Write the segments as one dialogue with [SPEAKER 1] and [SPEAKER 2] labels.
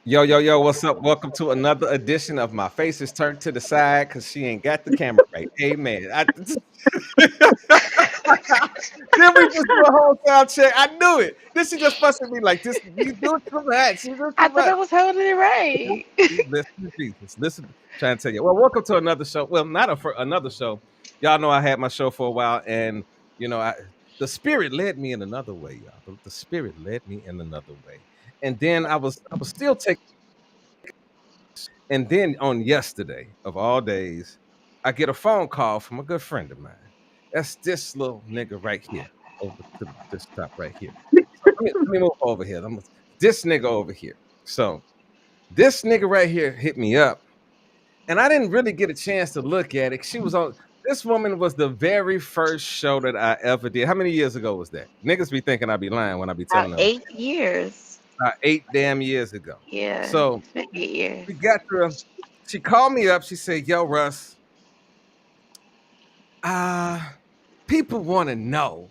[SPEAKER 1] Yo, yo, yo, what's up? Welcome to another edition of My Face is Turned to the Side because she ain't got the camera right. Amen. Then we just do a whole sound check. I knew it. Then she just fussed at me like this. You do it too much. You do it
[SPEAKER 2] I
[SPEAKER 1] too
[SPEAKER 2] thought
[SPEAKER 1] much.
[SPEAKER 2] I was holding it right.
[SPEAKER 1] Listen to Jesus. Listen, trying to tell you. Well, welcome to another show. Well, not for another show. Y'all know I had my show for a while, and you know, the spirit led me in another way, y'all. The spirit led me in another way. And then I was still taking. And then on yesterday, of all days, I get a phone call from a good friend of mine. That's this little nigga right here, over to this top right here. So let me move over here. This nigga over here. So this nigga right here hit me up, and I didn't really get a chance to look at it. She was on. This woman was the very first show that I ever did. How many years ago was that? Niggas be thinking I be lying when I be
[SPEAKER 2] About
[SPEAKER 1] telling them
[SPEAKER 2] 8 years.
[SPEAKER 1] 8 damn years ago.
[SPEAKER 2] Yeah,
[SPEAKER 1] So
[SPEAKER 2] it's been 8 years.
[SPEAKER 1] we got to. She called me up. She said, "Yo, Russ, uh, people want to know,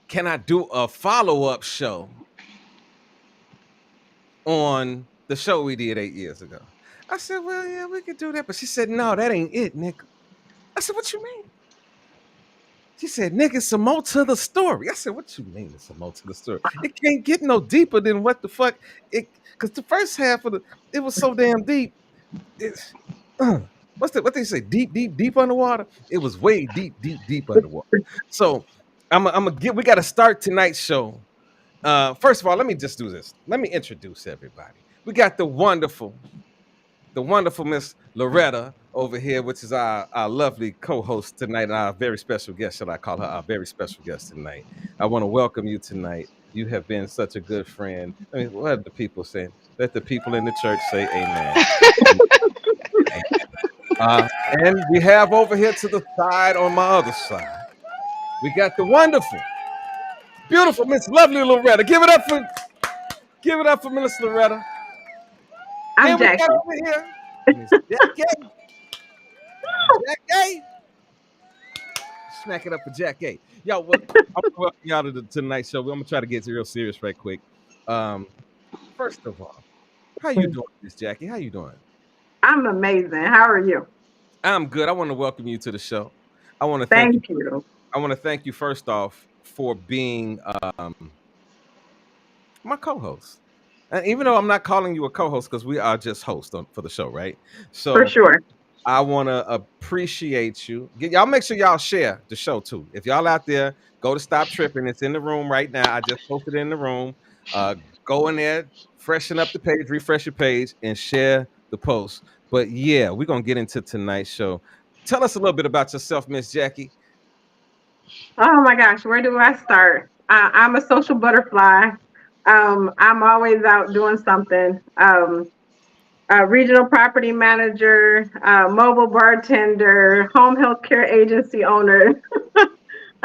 [SPEAKER 1] can I do a follow-up show on the show we did 8 years ago?" I said, "Well, yeah, we could do that." But she said, "No, that ain't it, nigga." I said, "What you mean?" She said, "Nigga, some more to the story." I said, "What you mean it's some more to the story? It can't get no deeper than what the fuck it, because the first half of it was so damn deep. It's what they say? Deep, deep, deep underwater. It was way deep, deep, deep underwater. So I'm gonna get. We got to start tonight's show. First of all, let me just do this. Let me introduce everybody. We got the wonderful Miss Loretta over here, which is our lovely co-host tonight, and our very special guest. Shall I call her our very special guest tonight? I want to welcome you tonight. You have been such a good friend. I mean, what are the people saying? Let the people in the church say amen. And we have over here to the side on my other side, we got the wonderful, beautiful Miss Lovely Loretta. Give it up for Miss Loretta.
[SPEAKER 3] I'm
[SPEAKER 1] Then we got
[SPEAKER 3] Jackie.
[SPEAKER 1] over here Miss Jackie. Jackie. Smack it up for Jackie. Yo, well, I'm gonna welcome y'all to the tonight's show. I'm gonna try to get real serious right quick. Um, First of all, how you doing, Miss Jackie? How you doing?
[SPEAKER 3] I'm amazing. How are you?
[SPEAKER 1] I'm good. I want to welcome you to the show. I want to thank you.
[SPEAKER 3] Thank you.
[SPEAKER 1] I want to thank you first off for being my co-host. And even though I'm not calling you a co-host because we are just hosts for the show, right?
[SPEAKER 3] For
[SPEAKER 1] So
[SPEAKER 3] sure.
[SPEAKER 1] I want to appreciate you. Y'all make sure y'all share the show too. If y'all out there, go to Stop Tripping. It's in the room right now. I just posted it in the room. Uh, Go in there, freshen up the page, refresh your page, and share the post. But yeah, we're gonna get into tonight's show. Tell us a little bit about yourself, Miss Jackie.
[SPEAKER 3] Oh my gosh, where do I start? I'm a social butterfly. I'm always out doing something. A regional property manager, mobile bartender, home health care agency owner,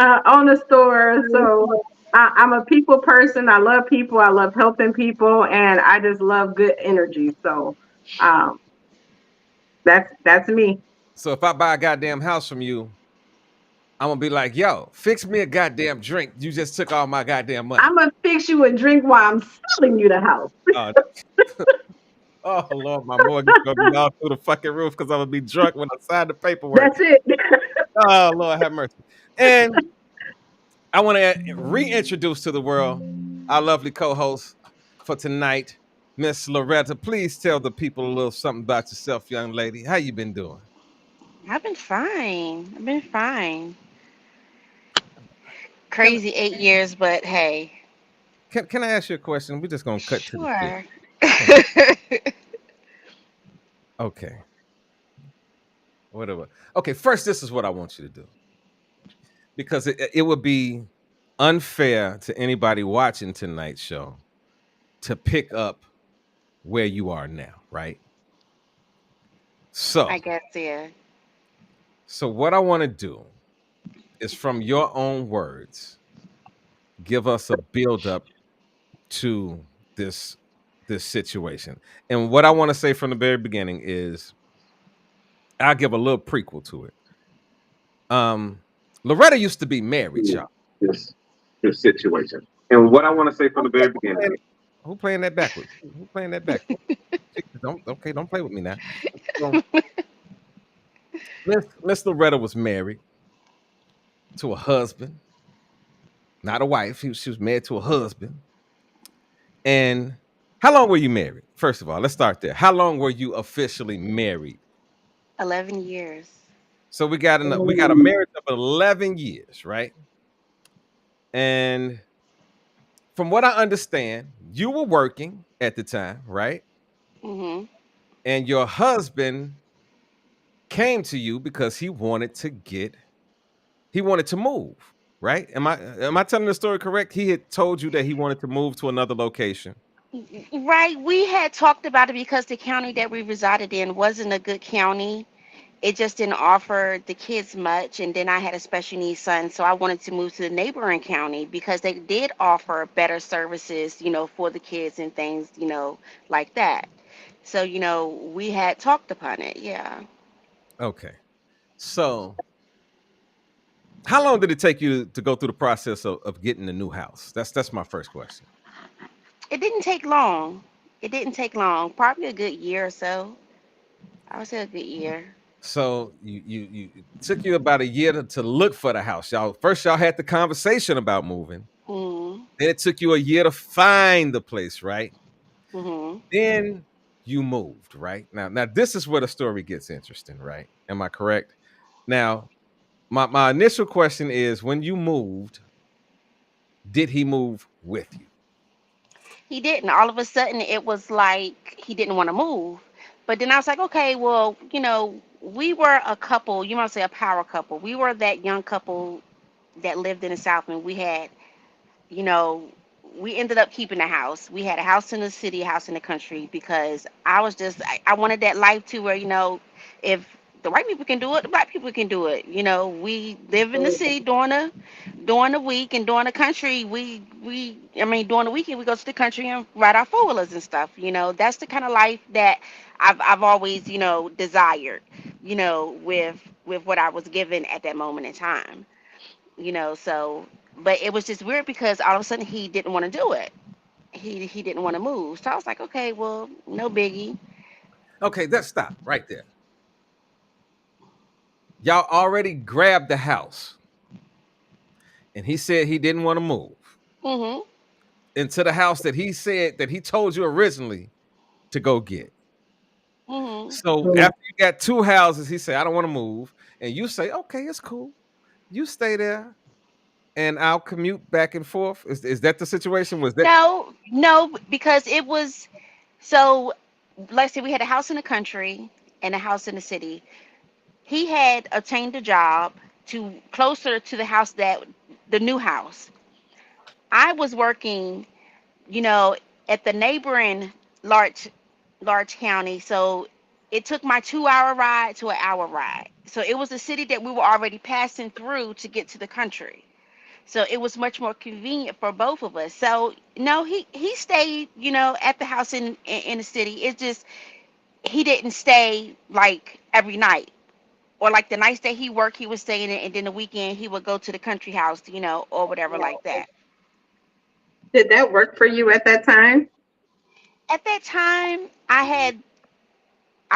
[SPEAKER 3] own a store. So I'm a people person. I love people. I love helping people, and I just love good energy. So um, that's me.
[SPEAKER 1] So if I buy a goddamn house from you, I'm gonna be like, yo, fix me a goddamn drink. You just took all my goddamn money.
[SPEAKER 3] I'm gonna fix you a drink while I'm selling you the house.
[SPEAKER 1] Uh, oh Lord, my mortgage gonna be all through the fucking roof because I'm gonna be drunk when I sign the paperwork.
[SPEAKER 3] That's it.
[SPEAKER 1] Oh Lord, have mercy. And I want to reintroduce to the world our lovely co-host for tonight, Miss Loretta. Please tell the people a little something about yourself, young lady. How you been doing?
[SPEAKER 2] I've been fine. I've been fine.
[SPEAKER 1] Can
[SPEAKER 2] Crazy 8 years, but hey,
[SPEAKER 1] can I ask you a question? We're just gonna cut to the shit.
[SPEAKER 2] sure.
[SPEAKER 1] Okay. Okay. Whatever. Okay. First, this is what I want you to do because it would be unfair to anybody watching tonight's show to pick up where you are now, right?
[SPEAKER 2] I
[SPEAKER 1] So,
[SPEAKER 2] guess, yeah.
[SPEAKER 1] so what I want to do is from your own words, give us a build up to this this situation. And what I want to say from the very beginning is I'll give a little prequel to it. Um Loretta used to be married, y'all.
[SPEAKER 4] this this situation. And what I want to say from
[SPEAKER 1] Don't
[SPEAKER 4] the
[SPEAKER 1] say,
[SPEAKER 4] very
[SPEAKER 1] don't say
[SPEAKER 4] beginning,
[SPEAKER 1] any- Who playing that backwards? Who playing that backwards? Don't play with me now. So, Miss Loretta was married to a husband, not a wife. She was married to a husband. And how long were you married? First of all, let's start there. How long were you officially married?
[SPEAKER 2] 11 years.
[SPEAKER 1] So we got a marriage of 11 years, right? And from what I understand, you were working at the time, right?
[SPEAKER 2] Hmm.
[SPEAKER 1] And your husband came to you because he wanted to move, right? Am I telling the story correct? He had told you that he wanted to move to another location.
[SPEAKER 2] Right. We had talked about it because the county that we resided in wasn't a good county. It just didn't offer the kids much. And then I had a special needs son, so I wanted to move to the neighboring county because they did offer better services, for the kids and things, like that. So, we had talked upon it. Yeah.
[SPEAKER 1] Okay. So how long did it take you to go through the process of getting a new house? That's my first question.
[SPEAKER 2] It didn't take long. It didn't take long. Probably a good year or so. I would say a good year.
[SPEAKER 1] So you it took you about a year to look for the house. Y'all had the conversation about moving.
[SPEAKER 2] Mm-hmm.
[SPEAKER 1] Then it took you a year to find the place, right?
[SPEAKER 2] Mm-hmm.
[SPEAKER 1] Then you moved, right? Now this is where the story gets interesting, right? Am I correct? Now, my initial question is, when you moved, did he move with you?
[SPEAKER 2] He didn't. All of a sudden, it was like he didn't want to move. But then I was like, okay, well, we were a couple, you might say a power couple. We were that young couple that lived in the South, and we had, you know, we ended up keeping a house. We had a house in the city, a house in the country, because I wanted that life too, where, if the white people can do it, the black people can do it. We live in the city during the week, and during the country, during the weekend, we go to the country and ride our four wheelers and stuff. That's the kind of life that I've always, desired, with what I was given at that moment in time. So, but it was just weird because all of a sudden he didn't want to do it. He didn't want to move. So I was like, okay, well, no biggie.
[SPEAKER 1] Okay, let's stop right there. Y'all already grabbed the house, and he said he didn't want to move
[SPEAKER 2] Mhm.
[SPEAKER 1] into the house that he said that he told you originally to go get.
[SPEAKER 2] Mhm.
[SPEAKER 1] So after you got two houses, he said, I don't want to move. And you say, okay, it's cool. You stay there and I'll commute back and forth. Is that the situation? Was that
[SPEAKER 2] No, no, because it was so. Like I said, we had a house in the country and a house in the city. He had obtained a job to closer to the house that the new house. I was working, you know, at the neighboring large large county. So it took my 2 hour ride to an hour ride. So it was a city that we were already passing through to get to the country. So it was much more convenient for both of us. So no, he stayed, at the house in the city. It's just he didn't stay like every night. Or like the nights that he worked, he was staying in, and then the weekend he would go to the country house, or whatever like that.
[SPEAKER 3] Did that work for you at that time?
[SPEAKER 2] At that time, I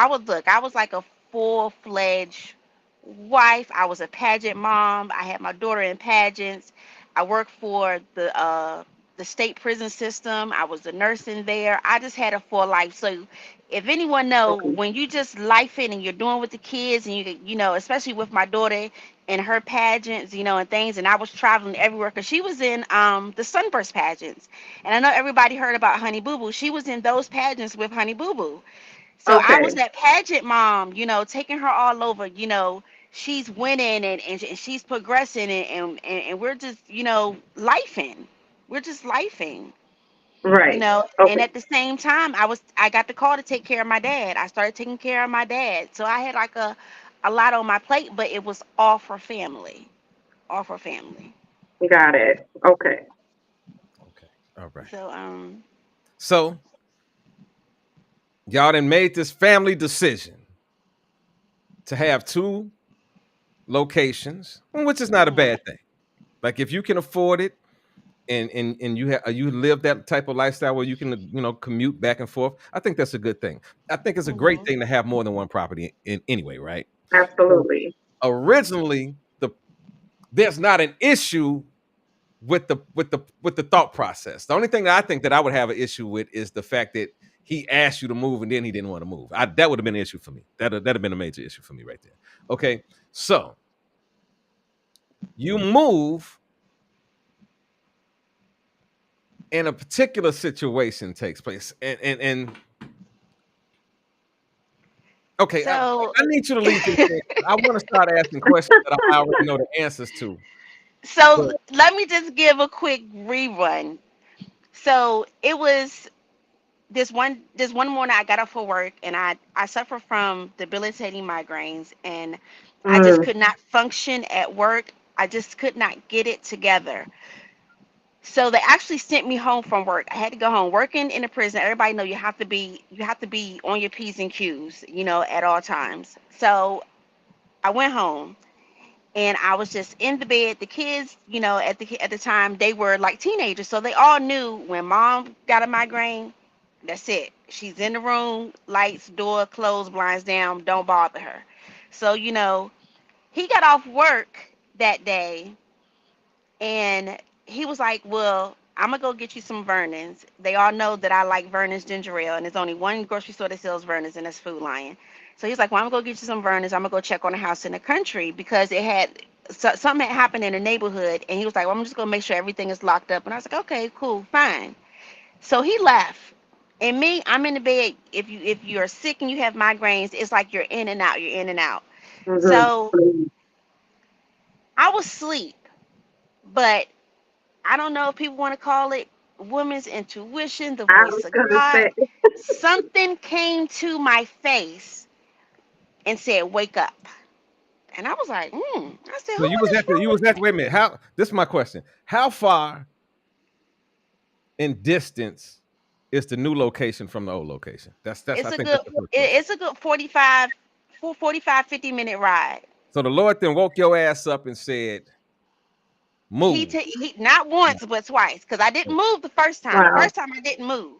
[SPEAKER 2] was like a full-fledged wife. I was a pageant mom. I had my daughter in pageants. I worked for the state prison system. I was a nurse in there. I just had a full life. So if anyone know,
[SPEAKER 3] Okay.
[SPEAKER 2] when you just life in and you're doing with the kids, and especially with my daughter and her pageants, and things, and I was traveling everywhere because she was in the Sunburst pageants. And I know everybody heard about Honey Boo Boo. She was in those pageants with Honey Boo Boo. So I was
[SPEAKER 3] Okay.
[SPEAKER 2] that pageant mom, taking her all over. She's winning, and she's progressing, and we're just, lifing. We're just lifing,
[SPEAKER 3] Right.
[SPEAKER 2] And
[SPEAKER 3] Okay.
[SPEAKER 2] at the same time, I got the call to take care of my dad. I started taking care of my dad. So I had like a lot on my plate, but it was all for family. All for family.
[SPEAKER 3] Got it. Okay.
[SPEAKER 1] okay? All right.
[SPEAKER 2] So
[SPEAKER 1] So y'all done made this family decision to have two locations, which is not a
[SPEAKER 2] mhm.
[SPEAKER 1] bad thing. Like if you can afford it and you live that type of lifestyle where you can commute back and forth, I think that's a good thing. I think it's a great
[SPEAKER 2] Mhm.
[SPEAKER 1] thing to have more than one property in anyway, right? So
[SPEAKER 3] Absolutely.
[SPEAKER 1] originally, there's not an issue with the thought process. The only thing that I think that I would have an issue with is the fact that he asked you to move and then he didn't want to move. That would have been an issue for me. That'd have been a major issue for me right there. Okay, so you move, and a particular situation takes place, and okay, I
[SPEAKER 2] So,
[SPEAKER 1] need you to leave this in. I want to start asking questions that I already know the answers to.
[SPEAKER 2] so
[SPEAKER 1] But
[SPEAKER 2] let me just give a quick rerun. So it was this one morning I got up for work, and I suffer from debilitating migraines, and I just
[SPEAKER 3] Mm.
[SPEAKER 2] could not function at work. I just could not get it together. So they actually sent me home from work. I had to go home. Working in a prison, everybody know you have to be on your P's and Q's, at all times. So I went home, and I was just in the bed. The kids, at the time, they were like teenagers, so they all knew when mom got a migraine, that's it. She's in the room, lights, door closed, blinds down, don't bother her. So, he got off work that day, and he was like, "Well, I'm gonna go get you some Vernon's." They all know that I like Vernon's ginger ale, and there's only one grocery store that sells Vernon's, and that's Food Lion. So he's like, "Well, I'm gonna go get you some Vernon's. I'm gonna go check on a house in the country because something had happened in the neighborhood." And he was like, "Well, I'm just gonna make sure everything is locked up." And I was like, "Okay, cool, fine." So he left. And me, I'm in the bed. If you're sick and you have migraines, it's like you're in and out, you're in and out. So
[SPEAKER 3] Mm-hmm.
[SPEAKER 2] I was asleep, but I don't know if people want to call it woman's intuition, the
[SPEAKER 3] I
[SPEAKER 2] voice
[SPEAKER 3] was
[SPEAKER 2] of
[SPEAKER 3] gonna
[SPEAKER 2] God.
[SPEAKER 3] say.
[SPEAKER 2] Something came to my face and said, "Wake up." And I was like, I said,
[SPEAKER 1] so
[SPEAKER 2] "Who in this
[SPEAKER 1] you
[SPEAKER 2] room
[SPEAKER 1] was
[SPEAKER 2] with
[SPEAKER 1] at
[SPEAKER 2] me?"
[SPEAKER 1] wait a minute. How this is my question. How far in distance is the new location from the old location? That's I
[SPEAKER 2] It's a
[SPEAKER 1] think
[SPEAKER 2] good
[SPEAKER 1] that's the first question.
[SPEAKER 2] it's a good 45, 50-minute ride.
[SPEAKER 1] So the Lord then woke your ass up and said, "Move."
[SPEAKER 2] He not once but twice, because I didn't move the first time. The
[SPEAKER 3] Wow.
[SPEAKER 2] first time I didn't move.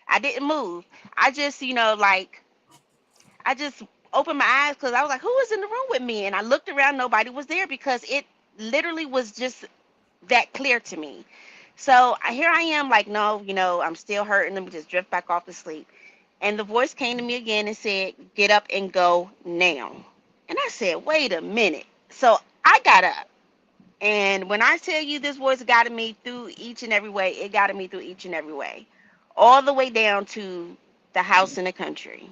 [SPEAKER 2] I didn't move. I just, like, I just opened my eyes because I was like, "Who is in the room with me?" And I looked around, nobody was there because it literally was just that clear to me. So here I am, like, no, I'm still hurting. Let me just drift back off to sleep. And the voice came to me again and said, "Get up and go now." And I said, "Wait a minute." So I got up. And when I tell you this voice guided me through each and every way, it guided me through each and every way, all the way down to the house in the country.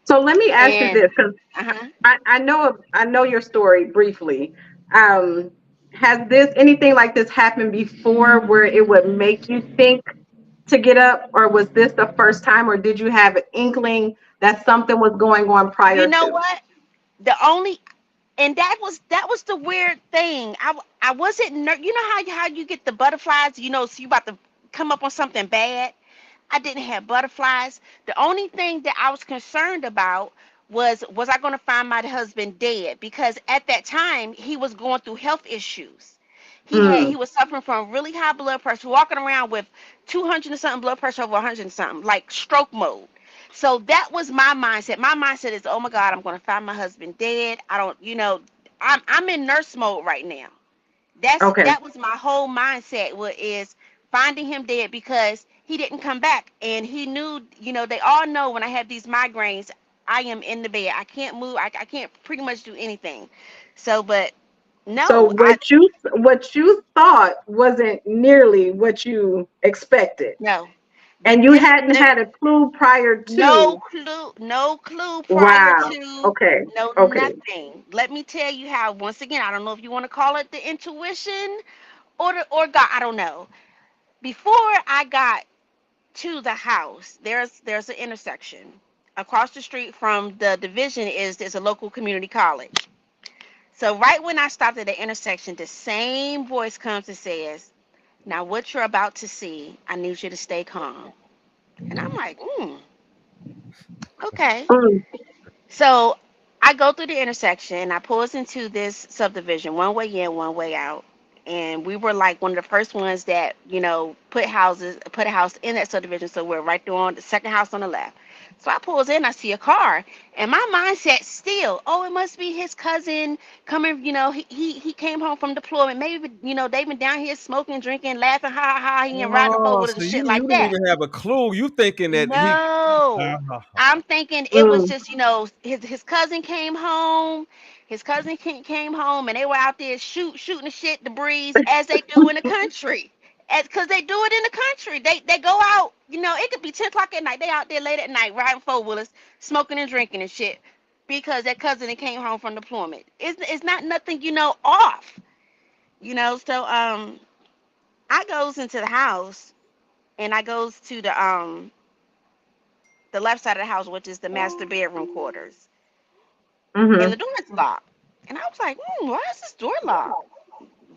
[SPEAKER 3] So let me ask you
[SPEAKER 2] And
[SPEAKER 3] this, because
[SPEAKER 2] uh-huh.
[SPEAKER 3] I know your story briefly. Um, has anything like this happened before where it would make you think to get up, or was this the first time, or did you have an inkling that something was going on
[SPEAKER 2] You
[SPEAKER 3] prior
[SPEAKER 2] know
[SPEAKER 3] to?
[SPEAKER 2] what? The only and that was the weird thing. I wasn't you know how you get the butterflies, so you about to come up on something bad. I didn't have butterflies. The only thing that I was concerned about was I going to find my husband dead, because at that time he was going through health issues. He
[SPEAKER 3] Mm.
[SPEAKER 2] was suffering from really high blood pressure, walking around with 200 and something blood pressure over 100 and something, like stroke mode. So that was my mindset. My mindset is, "Oh my God, I'm going to find my husband dead. I don't, I'm in nurse mode right now."
[SPEAKER 3] Okay.
[SPEAKER 2] That was my whole mindset, is finding him dead, because he didn't come back, and he knew, they all know when I have these migraines, I am in the bed. I can't move. I can't pretty much do anything. So, but
[SPEAKER 3] So
[SPEAKER 2] no, I
[SPEAKER 3] what you thought wasn't nearly what you expected,
[SPEAKER 2] no.
[SPEAKER 3] and you hadn't had a clue prior
[SPEAKER 2] No
[SPEAKER 3] to.
[SPEAKER 2] clue, no clue prior
[SPEAKER 3] Wow.
[SPEAKER 2] to,
[SPEAKER 3] Okay.
[SPEAKER 2] no
[SPEAKER 3] Okay.
[SPEAKER 2] nothing. Let me tell you how. Once again, I don't know if you want to call it the intuition or God. I don't know. Before I got to the house, there's an intersection. Across the street from the division there's a local community college. So right when I stopped at the intersection, the same voice comes and says, "Now what you're about to see, I need you to stay calm." And I'm like, okay.
[SPEAKER 3] Mm.
[SPEAKER 2] So I go through the intersection. I pulls into this subdivision, one way in, one way out. and we were like one of the first ones that put a house in that subdivision. So we're right there on the second house on the left. So I pulls in, I see a car, and my mindset still, oh, it must be his cousin coming. He came home from deployment. Maybe they've been down here smoking, drinking, laughing, ha ha ha. He ain't riding the four
[SPEAKER 1] Oh,
[SPEAKER 2] wheelers
[SPEAKER 1] so
[SPEAKER 2] and shit
[SPEAKER 1] you
[SPEAKER 2] like
[SPEAKER 1] didn't
[SPEAKER 2] that.
[SPEAKER 1] even have a clue. You thinking that he
[SPEAKER 2] No, I'm thinking it was
[SPEAKER 3] Mm.
[SPEAKER 2] just his cousin came home. His cousin came home, and they were out there shooting the shit, the breeze, as they do in the country. Because they do it in the country. They go out. It could be 10 o'clock at night. They out there late at night riding four wheelers, smoking and drinking and shit. Because that cousin that came home from deployment. It's not nothing off. So I goes into the house, and I goes to the left side of the house, which is the master bedroom quarters, and
[SPEAKER 3] Mm-hmm.
[SPEAKER 2] the door is locked. And I was like, why is this door locked?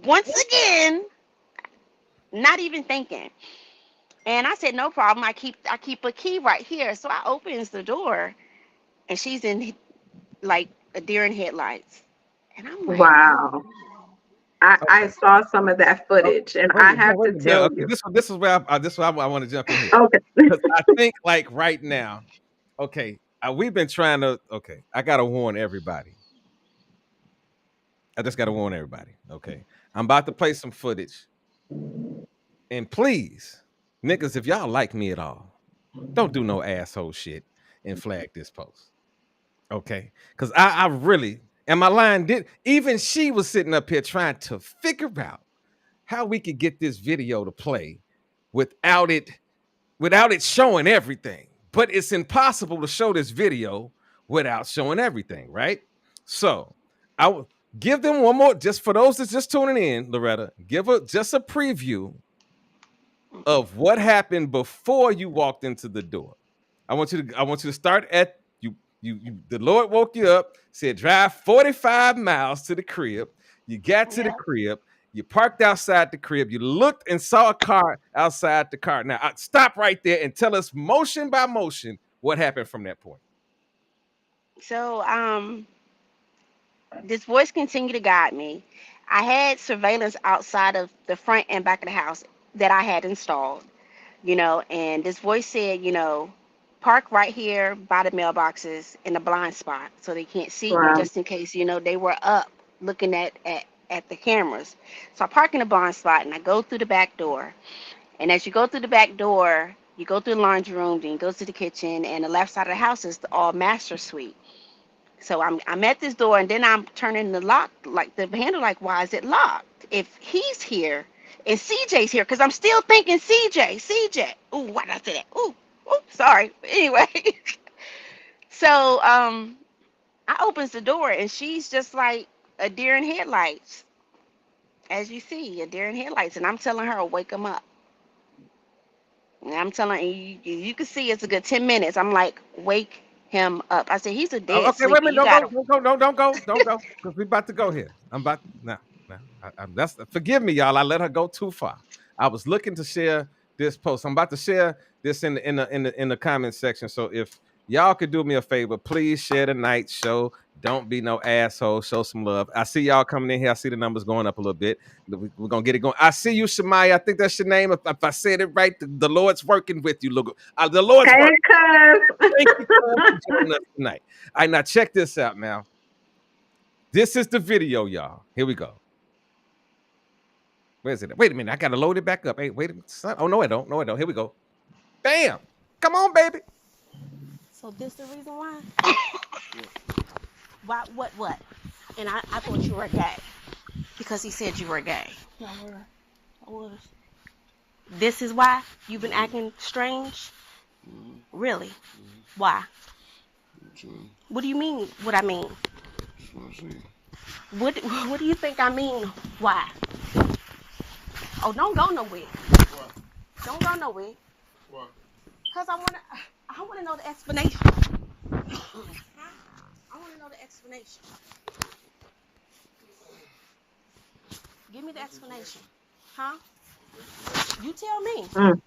[SPEAKER 2] Once again, not even thinking. And I said, no problem. I keep a key right here. So I opens the door, and she's in like a deer in headlights. And I'm like, oh
[SPEAKER 3] Wow. I
[SPEAKER 1] okay.
[SPEAKER 3] saw some of that footage, and
[SPEAKER 1] Wait a
[SPEAKER 3] I
[SPEAKER 1] minute, no,
[SPEAKER 3] have
[SPEAKER 1] wait
[SPEAKER 3] to
[SPEAKER 1] a minute.
[SPEAKER 3] tell
[SPEAKER 1] Okay,
[SPEAKER 3] you.
[SPEAKER 1] this is where I want to jump in here
[SPEAKER 3] Okay.
[SPEAKER 1] because I think like right now, okay, we've been trying to. Okay, I gotta warn everybody. I just gotta warn everybody. Okay, I'm about to play some footage, and please, niggas, if y'all like me at all, don't do no asshole shit and flag this post. Okay, because I really and my line did. Even she was sitting up here trying to figure out how we could get this video to play without it showing everything. But it's impossible to show this video without showing everything, right? So I will give them one more, just for those that's just tuning in, Loretta, give her just a preview of what happened before you walked into the door. I want you to start at the Lord woke you up, said drive 45 miles to the crib. You got to the
[SPEAKER 2] yeah.
[SPEAKER 1] crib, you parked outside the crib, you looked and saw a car outside the car. Now stop right there and tell us motion by motion what happened from that point.
[SPEAKER 2] So this voice continued to guide me. I had surveillance outside of the front and back of the house that I had installed. And this voice said, park right here by the mailboxes in the blind spot so they can't see you,
[SPEAKER 3] Wow.
[SPEAKER 2] just in case, they were up looking at the cameras. So I park in the blind spot, and I go through the back door. And as you go through the back door, you go through the laundry room, then you go to the kitchen, and the left side of the house is the all master suite. So I'm at this door, and then I'm turning the lock, like the handle, like, why is it locked? If he's here and CJ's here, because I'm still thinking CJ. Ooh, why did I say that? Ooh, sorry. Anyway, so I opens the door, and she's just like a deer in headlights, as you see, a deer in headlights, and I'm telling her, wake him up. And I'm telling you can see it's a good 10 minutes. I'm like, wake him up. I said, he's a
[SPEAKER 1] Oh,
[SPEAKER 2] dead
[SPEAKER 1] okay, wait a
[SPEAKER 2] sleeper.
[SPEAKER 1] minute,
[SPEAKER 2] You gotta.
[SPEAKER 1] don't go, because we about to go here. I'm about now. That's forgive me, y'all. I let her go too far. I was looking to share this post. I'm about to share this in the comment section. So if y'all could do me a favor, please share the night show. Don't be no asshole. Show some love. I see y'all coming in here. I see the numbers going up a little bit. We're gonna get it going. I see you, Shemaya. I think that's your name. If I said it right, the Lord's working with you. Look, the Lord's
[SPEAKER 3] Hey,
[SPEAKER 1] working.
[SPEAKER 3] cuz.
[SPEAKER 1] Thank you for joining us tonight. All right, now check this out now. This is the video, y'all. Here we go. Where's it? Wait a minute. I got to load it back up. Hey, wait a minute. Son. Oh, no, I don't. No, I don't. Here we go. Bam. Come on, baby.
[SPEAKER 2] So this the reason why? Why? What? And I thought you were gay because he said you were gay. No, I was. This is why you've been acting strange? Really? Why? What do you mean? What I mean? What do you think I mean? Why? Oh, don't go nowhere.
[SPEAKER 4] What?
[SPEAKER 2] Don't go nowhere.
[SPEAKER 4] What?
[SPEAKER 2] Cause I wanna know the explanation. I wanna know the explanation. Give me the explanation. Huh? You tell me.
[SPEAKER 3] Mm.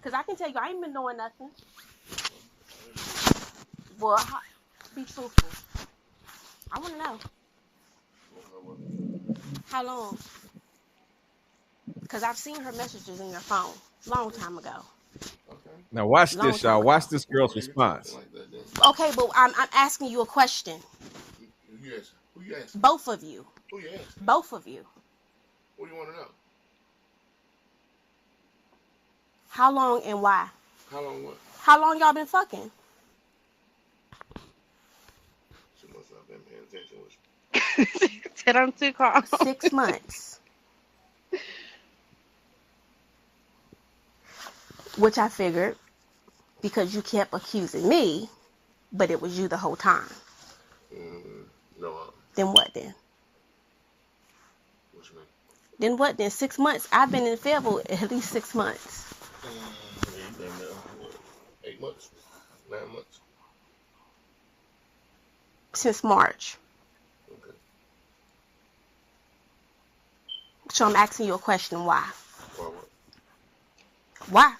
[SPEAKER 2] Cause I can tell you I ain't been doing nothing. Well, be truthful. I wanna know.
[SPEAKER 4] How long? Because I've seen her messages in your phone. Long time ago.
[SPEAKER 5] Okay.
[SPEAKER 1] Now watch
[SPEAKER 4] Long
[SPEAKER 1] this, y'all.
[SPEAKER 4] time
[SPEAKER 1] Watch
[SPEAKER 4] ago.
[SPEAKER 1] this girl's
[SPEAKER 5] Why you talking
[SPEAKER 1] response.
[SPEAKER 5] like that then?
[SPEAKER 4] Okay, but I'm asking you a question.
[SPEAKER 5] Who you asking? Who you asking?
[SPEAKER 4] Both of you.
[SPEAKER 5] Who you asking?
[SPEAKER 4] Both of you.
[SPEAKER 5] What do you want to know?
[SPEAKER 4] How long and why?
[SPEAKER 5] How long what?
[SPEAKER 4] How long y'all been fucking?
[SPEAKER 5] She must not have been paying attention.
[SPEAKER 2] Said I'm too calm.
[SPEAKER 4] 6 months. Which I figured because you kept accusing me, but it was you the whole time.
[SPEAKER 5] No.
[SPEAKER 4] Then what then?
[SPEAKER 5] What you mean?
[SPEAKER 4] Then what then? 6 months. I've been in Fayetteville at least 6 months.
[SPEAKER 5] You've been there, what, 8 months? 9 months?
[SPEAKER 4] Since March.
[SPEAKER 5] Okay.
[SPEAKER 4] So I'm asking you a question. Why?
[SPEAKER 5] Why what?
[SPEAKER 4] Why?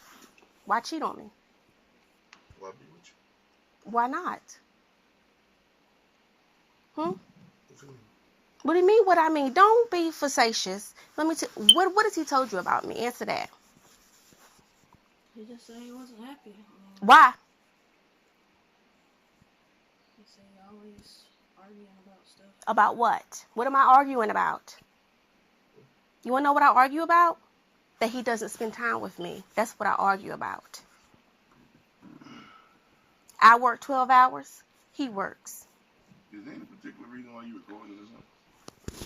[SPEAKER 4] Why cheat on me?
[SPEAKER 5] Why be with you?
[SPEAKER 4] Why not?
[SPEAKER 5] What you mean?
[SPEAKER 4] What do you mean? What I mean? Don't be facetious. Let me. What has he told you about me? Answer that.
[SPEAKER 6] He just said he wasn't happy.
[SPEAKER 4] Why?
[SPEAKER 6] He said he always arguing about stuff.
[SPEAKER 4] About what? What am I arguing about? You want to know what I argue about? That he doesn't spend time with me. That's what I argue about. I work 12 hours. He works.
[SPEAKER 5] Is there any particular reason why you recording this?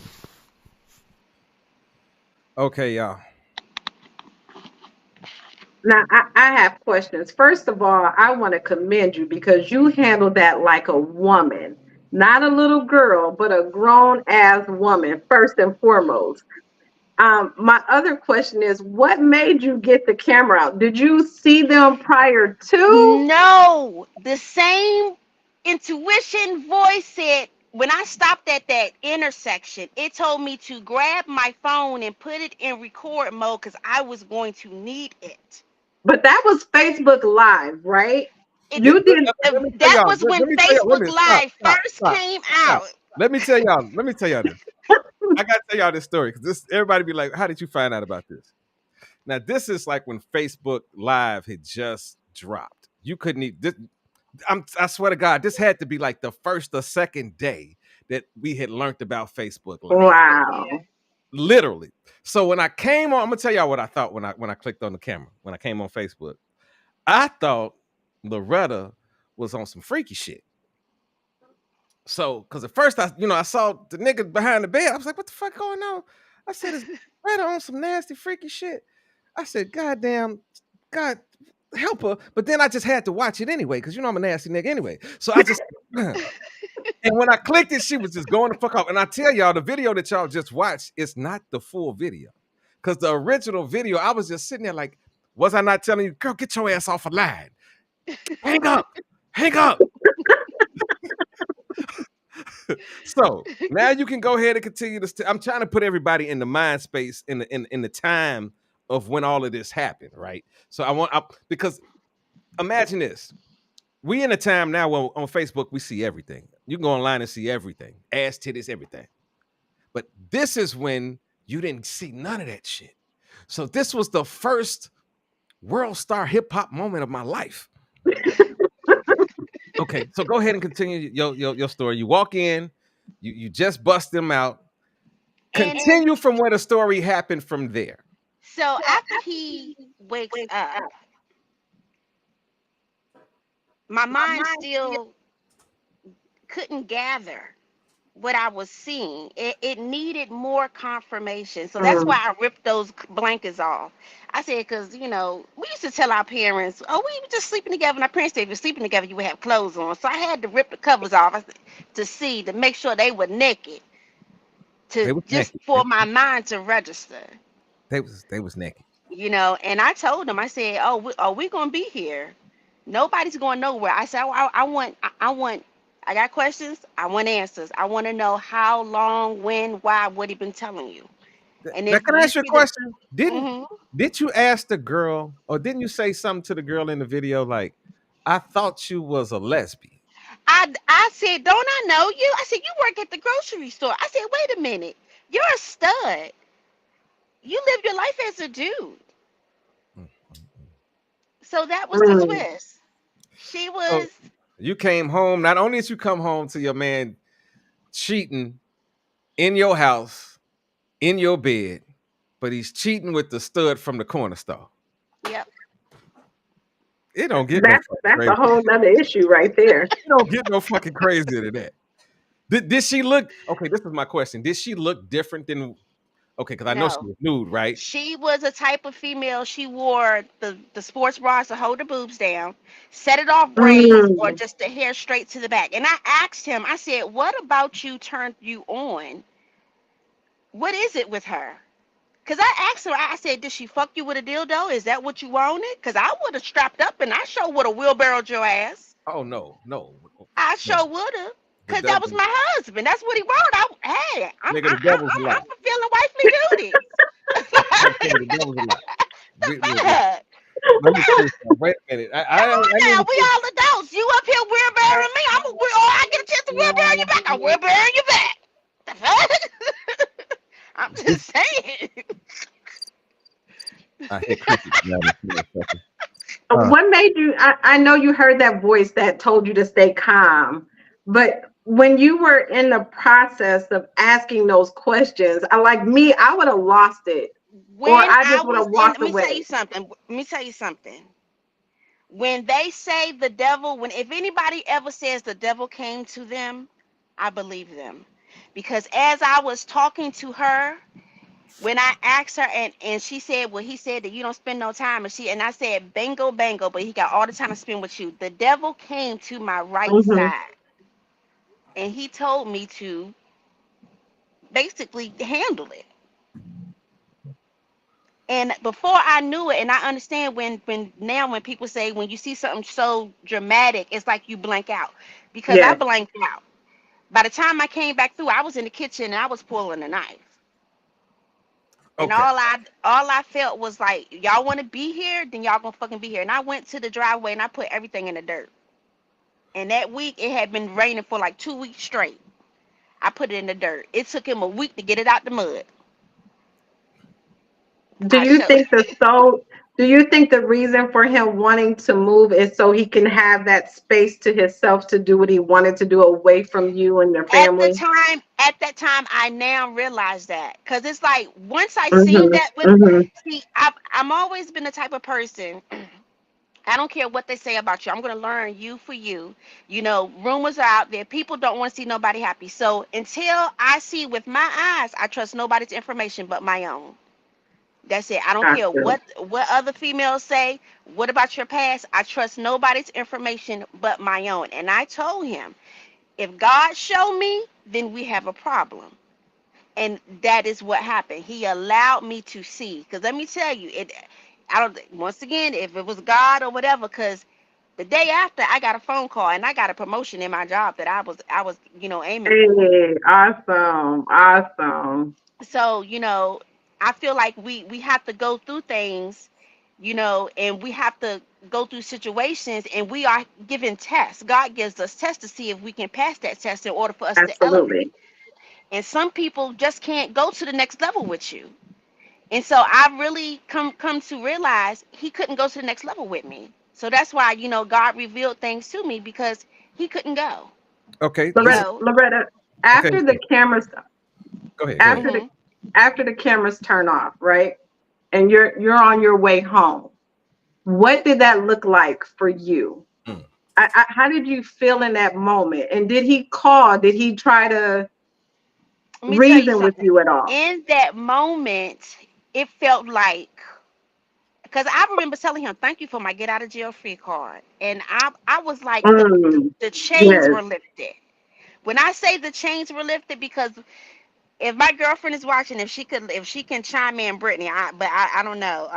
[SPEAKER 1] Okay, y'all.
[SPEAKER 3] Now, I have questions. First of all, I want to commend you because you handled that like a woman, not a little girl, but a grown ass woman, first and foremost. My other question is, what made you get the camera out? Did you see them prior to?
[SPEAKER 2] No, the same intuition voice said when I stopped at that intersection, it told me to grab my phone and put it in record mode because I was going to need it.
[SPEAKER 3] But that was Facebook Live, right?
[SPEAKER 2] It
[SPEAKER 3] You did.
[SPEAKER 1] Let me tell
[SPEAKER 2] that
[SPEAKER 1] y'all.
[SPEAKER 2] was when
[SPEAKER 1] Let me tell y'all. Wait a
[SPEAKER 2] Facebook
[SPEAKER 1] minute. Stop.
[SPEAKER 2] Live
[SPEAKER 1] Stop.
[SPEAKER 2] first
[SPEAKER 1] Stop.
[SPEAKER 2] came
[SPEAKER 1] Stop.
[SPEAKER 2] out.
[SPEAKER 1] Let me tell y'all. Let me tell y'all this. I gotta tell y'all this story because this everybody be like, "How did you find out about this?" Now this is like when Facebook Live had just dropped. You couldn't even. I swear to God, this had to be like the first or second day that we had learned about Facebook Live.
[SPEAKER 3] Wow.
[SPEAKER 1] Literally. So when I came on, I'm gonna tell y'all what I thought when I clicked on the camera when I came on Facebook. I thought Loretta was on some freaky shit. So, because at first I saw the nigga behind the bed. I was like, what the fuck going on? I said, is Loretta on some nasty freaky shit? I said, God damn, God help her. But then I just had to watch it anyway, because I'm a nasty nigga anyway. So I just and when I clicked it, she was just going the fuck off. And I tell y'all, the video that y'all just watched is not the full video. Because the original video, I was just sitting there like, was I not telling you, girl, get your ass off a line? Hang up. Hang up. So now you can go ahead and continue to. I'm trying to put everybody in the mind space in the time of when all of this happened, right? So because imagine this. We in a time now where on Facebook we see everything. You can go online and see everything. Ass, titties, everything. But this is when you didn't see none of that shit. So this was the first world star hip hop moment of my life. Okay, so go ahead and continue your story. You walk in, you just bust them out. Continue from where the story happened from there.
[SPEAKER 2] So after he wakes up, my mind still couldn't gather what I was seeing. It needed more confirmation. So that's why I ripped those blankets off. I said, because, we used to tell our parents, oh, we were just sleeping together. And our parents said, if you're sleeping together, you would have clothes on. So I had to rip the covers off to make sure they were naked,
[SPEAKER 1] They was naked.
[SPEAKER 2] for my mind to register.
[SPEAKER 1] They was naked.
[SPEAKER 2] And I told them, I said, oh, we going to be here. Nobody's going nowhere. I said, I got questions. I want answers. I want to know how long, when, why, what he been telling you. And
[SPEAKER 1] Now,
[SPEAKER 2] if
[SPEAKER 1] can I
[SPEAKER 2] you
[SPEAKER 1] ask you a
[SPEAKER 2] see
[SPEAKER 1] question?
[SPEAKER 2] Mhm.
[SPEAKER 1] Did you ask the girl, or didn't you say something to the girl in the video like, I thought you was a lesbian?
[SPEAKER 2] I said, don't I know you? I said, you work at the grocery store. I said, wait a minute. You're a stud. You live your life as a dude.
[SPEAKER 1] Mm.
[SPEAKER 2] So that was the
[SPEAKER 3] Mm.
[SPEAKER 2] twist. She
[SPEAKER 1] So
[SPEAKER 2] was
[SPEAKER 1] you came home. Not only did you come home to your man cheating in your house, in your bed, but he's cheating with the stud from the corner store.
[SPEAKER 2] yep.
[SPEAKER 1] It don't get no
[SPEAKER 3] That's
[SPEAKER 1] fucking
[SPEAKER 3] that's a
[SPEAKER 1] crazy.
[SPEAKER 3] whole nother issue right there.
[SPEAKER 1] It don't get no fucking crazier than that. Did she look okay? This is my question. Did she look different than okay? Because I know she
[SPEAKER 2] No.
[SPEAKER 1] was nude, right?
[SPEAKER 2] She was a type of female. She wore the sports bras to hold her boobs down, set it off braids, or
[SPEAKER 3] Mm.
[SPEAKER 2] just the hair straight to the back. And I asked him, I said, "What about you turned you on? What is it with her?" Because I asked her, I said, "Did she fuck you with a dildo? Is that what you wanted?" Because I would have strapped up and I sure would have wheelbarrowed your ass.
[SPEAKER 1] Oh no, no,
[SPEAKER 2] I
[SPEAKER 1] no.
[SPEAKER 2] sure would have.
[SPEAKER 1] The
[SPEAKER 2] Because that was
[SPEAKER 1] devil,
[SPEAKER 2] my husband. That's what he wanted. Hey,
[SPEAKER 1] nigga, the devil's a lie.
[SPEAKER 2] I'm fulfilling wifely duties.
[SPEAKER 1] I'm saying the devil's a lie. Look,
[SPEAKER 2] Fuck.
[SPEAKER 1] let me say something. Wait a minute.
[SPEAKER 2] Come
[SPEAKER 1] I
[SPEAKER 2] on
[SPEAKER 1] need
[SPEAKER 2] now,
[SPEAKER 1] to
[SPEAKER 2] we
[SPEAKER 1] say,
[SPEAKER 2] all adults. You up here wheelbarrowing me. I'm a wheel. Oh, I get a chance to wheelbarrow you back. I'm wheelbarrowing you back. The fuck? I'm just saying.
[SPEAKER 1] I hear crickets now.
[SPEAKER 3] What made you? I know you heard that voice that told you to stay calm, but when you were in the process of asking those questions, I like me, I would have lost it, or
[SPEAKER 2] When
[SPEAKER 3] I
[SPEAKER 2] I
[SPEAKER 3] just would
[SPEAKER 2] was
[SPEAKER 3] have
[SPEAKER 2] in,
[SPEAKER 3] walked
[SPEAKER 2] let me tell
[SPEAKER 3] away.
[SPEAKER 2] you something. Let me tell you something. When they say the devil, when if anybody ever says the devil came to them, I believe them, because as I was talking to her, when I asked her and she said, well, he said that you don't spend no time, and I said, bango, bango, but he got all the time to spend with you. The devil came to my right
[SPEAKER 3] Hmm.
[SPEAKER 2] side and he told me to basically handle it. And before I knew it, and I understand when people say when you see something so dramatic, it's like you blank out. Because I
[SPEAKER 3] Yes.
[SPEAKER 2] blanked out. By the time I came back through, I was in the kitchen and I was pulling a knife. And
[SPEAKER 1] Okay.
[SPEAKER 2] all I felt was like, y'all want to be here, then y'all gonna fucking be here. And I went to the driveway and I put everything in the dirt. And that week it had been raining for like 2 weeks straight. I put it in the dirt. It took him a week to get it out the mud.
[SPEAKER 3] Do
[SPEAKER 2] I
[SPEAKER 3] you
[SPEAKER 2] showed
[SPEAKER 3] think the so? Do you think the reason for him wanting to move is so he can have that space to himself to do what he wanted to do away from you and your family?
[SPEAKER 2] at that time I now realize that because it's like once I seen
[SPEAKER 3] Hmm.
[SPEAKER 2] that with
[SPEAKER 3] Hmm.
[SPEAKER 2] see I'm always been the type of person. I don't care what they say about you. I'm going to learn you for you. You know, rumors are out there. People don't want to see nobody happy. So until I see with my eyes, I trust nobody's information but my own. That's it. I don't care
[SPEAKER 3] Gotcha.
[SPEAKER 2] what other females say. What about your past? I trust nobody's information but my own. And I told him, if God show me, then we have a problem. And that is what happened. He allowed me to see. Because let me tell you, it. I don't. Once again, if it was God or whatever, because the day after, I got a phone call and I got a promotion in my job that I was aiming for.
[SPEAKER 3] Hey, awesome, awesome.
[SPEAKER 2] So I feel like we have to go through things, and we have to go through situations, and we are given tests. God gives us tests to see if we can pass that test in order for us to elevate.
[SPEAKER 3] Absolutely.
[SPEAKER 2] And some people just can't go to the next level with you. And so I really come to realize he couldn't go to the next level with me. So that's why, God revealed things to me because he couldn't go.
[SPEAKER 1] Okay.
[SPEAKER 2] You
[SPEAKER 1] This.
[SPEAKER 2] know.
[SPEAKER 3] Loretta,
[SPEAKER 1] Okay.
[SPEAKER 3] after the cameras,
[SPEAKER 1] Go ahead. Go ahead.
[SPEAKER 3] after the
[SPEAKER 2] Mhm.
[SPEAKER 3] after the cameras turn off, right? And you're on your way home. What did that look like for you?
[SPEAKER 1] Mm.
[SPEAKER 3] How did you feel in that moment? And did he call? Did he try to
[SPEAKER 2] Let me tell you
[SPEAKER 3] reason with
[SPEAKER 2] something.
[SPEAKER 3] you at all?
[SPEAKER 2] In that moment, it felt like because I remember telling him, "Thank you for my get out of jail free card," and I was like,
[SPEAKER 3] Mm,
[SPEAKER 2] the chains
[SPEAKER 3] yes.
[SPEAKER 2] were lifted. When I say the chains were lifted, because if my girlfriend is watching, if she can chime in, Brittany, I don't know.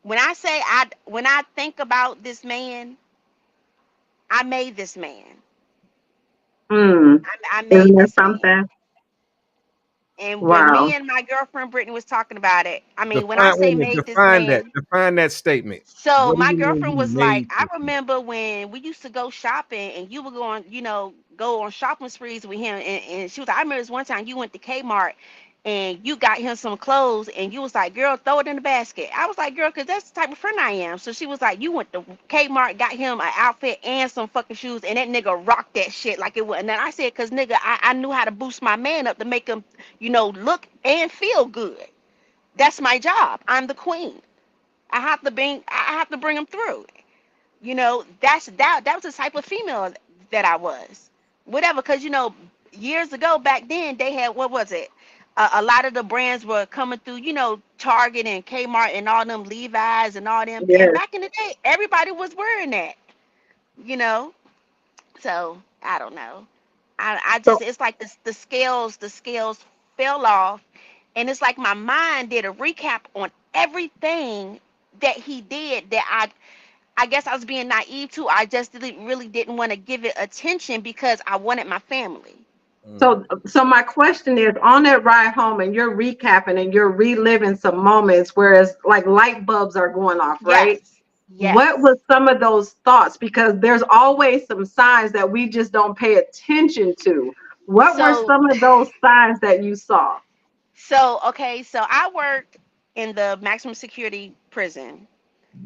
[SPEAKER 2] When I say when I think about this man, I made this man.
[SPEAKER 3] Mm.
[SPEAKER 2] I
[SPEAKER 3] Isn't
[SPEAKER 2] made
[SPEAKER 3] that
[SPEAKER 2] this man.
[SPEAKER 3] something?
[SPEAKER 2] And when me
[SPEAKER 3] Wow.
[SPEAKER 2] and my girlfriend Brittany was talking about it, I mean, when I
[SPEAKER 1] Define. Wait
[SPEAKER 2] say
[SPEAKER 1] a minute.
[SPEAKER 2] made this
[SPEAKER 1] Define that.
[SPEAKER 2] man,
[SPEAKER 1] Define that statement.
[SPEAKER 2] so
[SPEAKER 1] What do
[SPEAKER 2] my
[SPEAKER 1] you mean
[SPEAKER 2] girlfriend
[SPEAKER 1] you
[SPEAKER 2] was like,
[SPEAKER 1] made
[SPEAKER 2] I
[SPEAKER 1] this?
[SPEAKER 2] remember when we used to go shopping and you were going, go on shopping sprees with him. And she was like, I remember this one time you went to Kmart and you got him some clothes and you was like, girl, throw it in the basket. I was like, girl, because that's the type of friend I am. So she was like, you went to Kmart, got him an outfit and some fucking shoes, and that nigga rocked that shit like it was. And then I said, because nigga, I knew how to boost my man up to make him, look and feel good. That's my job. I'm the queen. I have to bring him through. That was the type of female that I was. Whatever, because years ago back then they had, what was it? A lot of the brands were coming through, Target and Kmart and all them Levi's and all them. And
[SPEAKER 3] Yes.
[SPEAKER 2] back in the day, everybody was wearing that, you know. So I don't know. I just,
[SPEAKER 3] So
[SPEAKER 2] it's like the scales fell off, and it's like my mind did a recap on everything that he did that I guess I was being naive too. I just really didn't want to give it attention because I wanted my family.
[SPEAKER 3] so my question is, on that ride home and you're recapping and you're reliving some moments, whereas like light bulbs are going off, right?
[SPEAKER 2] Yes.
[SPEAKER 3] What was
[SPEAKER 2] Yes.
[SPEAKER 3] some of those thoughts? Because there's always some signs that we just don't pay attention to. What were
[SPEAKER 2] So
[SPEAKER 3] some of those signs that you saw?
[SPEAKER 2] okay, so I worked in the maximum security prison.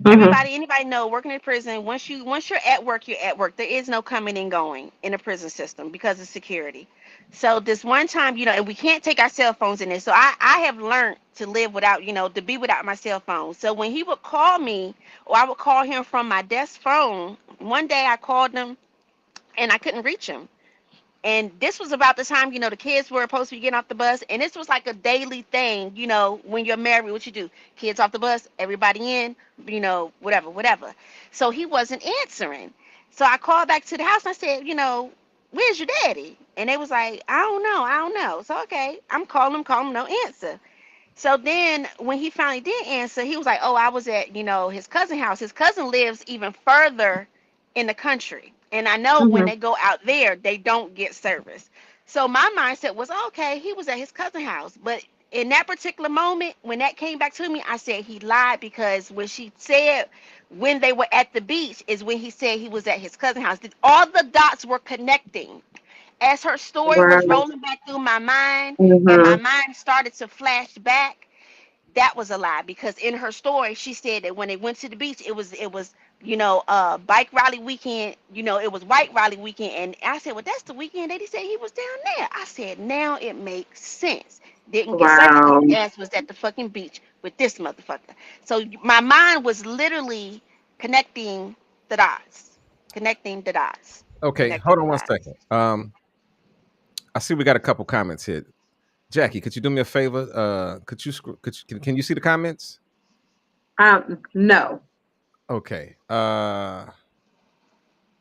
[SPEAKER 3] Mm-hmm.
[SPEAKER 2] Anybody know, working in prison, once you're at work, you're at work. There is no coming and going in the prison system because of security. So this one time, and we can't take our cell phones in there. So I have learned to live without, to be without my cell phone. So when he would call me, or I would call him from my desk phone, one day I called him and I couldn't reach him. And this was about the time, the kids were supposed to be getting off the bus. And this was like a daily thing, when you're married, what you do. Kids off the bus, everybody in, whatever, whatever. So he wasn't answering. So I called back to the house and I said, where's your daddy? And they was like, I don't know. So, okay, I'm calling him, no answer. So then when he finally did answer, he was like, oh, I was at, his cousin's house. His cousin lives even further in the country. And I know when
[SPEAKER 3] Mm-hmm.
[SPEAKER 2] they go out there, they don't get service. So my mindset was, okay, he was at his cousin's house. But in that particular moment, when that came back to me, I said he lied, because when she said when they were at the beach is when he said he was at his cousin's house. All the dots were connecting as her story was
[SPEAKER 3] Wow.
[SPEAKER 2] rolling back through my mind, and my
[SPEAKER 3] Mm-hmm.
[SPEAKER 2] mind started to flash back. That was a lie, because in her story she said that when they went to the beach, it was bike rally weekend. It was white rally weekend. And I said, well, that's the weekend that he said he was down there. I said, now it makes sense. Didn't get service because
[SPEAKER 3] Wow.
[SPEAKER 2] his ass was at the fucking beach with this motherfucker. So my mind was literally connecting the dots, connecting the dots,
[SPEAKER 1] Okay,
[SPEAKER 2] connecting
[SPEAKER 1] hold
[SPEAKER 2] the
[SPEAKER 1] on one
[SPEAKER 2] dots.
[SPEAKER 1] second. I see we got a couple comments here. Jackie, could you do me a favor? Can you see the comments?
[SPEAKER 3] No.
[SPEAKER 1] Okay.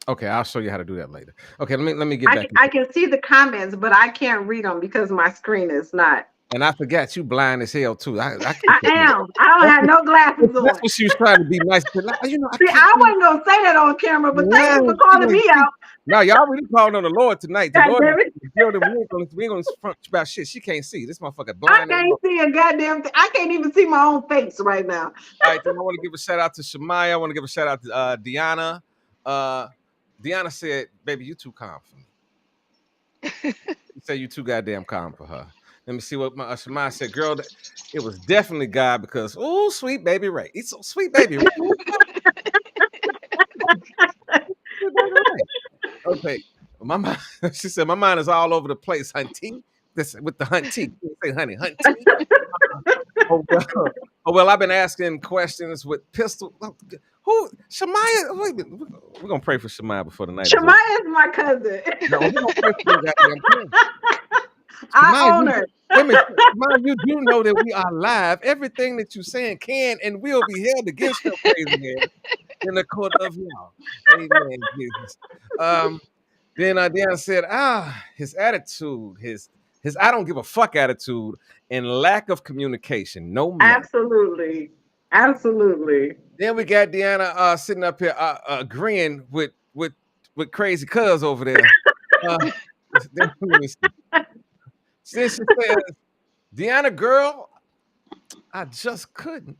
[SPEAKER 1] Okay, I'll show you how to do that later. Okay, let me get back.
[SPEAKER 3] I can see the comments, but I can't read them because my screen is not.
[SPEAKER 1] And I forgot you blind as hell too. I
[SPEAKER 3] I
[SPEAKER 1] can't.
[SPEAKER 3] am. I don't have no glasses
[SPEAKER 1] That's
[SPEAKER 3] on.
[SPEAKER 1] what she was trying to be nice. But I
[SPEAKER 3] See,
[SPEAKER 1] can't.
[SPEAKER 3] I wasn't gonna say that on camera, but thank you for
[SPEAKER 1] Blind.
[SPEAKER 3] calling me out.
[SPEAKER 1] Now y'all really calling on the Lord tonight. The
[SPEAKER 3] God
[SPEAKER 1] Lord
[SPEAKER 3] damn it.
[SPEAKER 1] is building. We ain't gonna front about shit. She can't see. This motherfucker
[SPEAKER 3] I
[SPEAKER 1] blind.
[SPEAKER 3] can't see a goddamn thing. I can't even see my own face right now.
[SPEAKER 1] All right, then I want to give a shout out to Shemaya. I want to give a shout out to Deanna. Deanna said, "Baby, you too calm for me." You say you too goddamn calm for her. Let me see what my Shemaya said. Girl, it was definitely God because oh, sweet baby Ray. It's so sweet baby Ray. Sweet baby Ray. Okay, my mind. She said my mind is all over the place, hunty. This with the hunty. Say honey, hunty. Oh well, I've been asking questions with pistol. Who Shemaya? Wait a minute. We're gonna pray for Shemaya before the night is over.
[SPEAKER 3] Shemaya is my cousin.
[SPEAKER 1] No, we're gonna pray for you, goddamn cousin.
[SPEAKER 3] I
[SPEAKER 1] Shemaya,
[SPEAKER 3] own her.
[SPEAKER 1] wait a minute. Shemaya, you do know that we are live. Everything that you're saying can and will be held against your crazy ass in the court of law. Amen, Jesus. Then Deanna said, his attitude, his I don't give a fuck attitude and lack of communication. No matter.
[SPEAKER 3] Absolutely. Absolutely.
[SPEAKER 1] Then we got Deanna sitting up here agreeing with crazy cuz over there. Let me see. Then she says, Deanna, girl, I just couldn't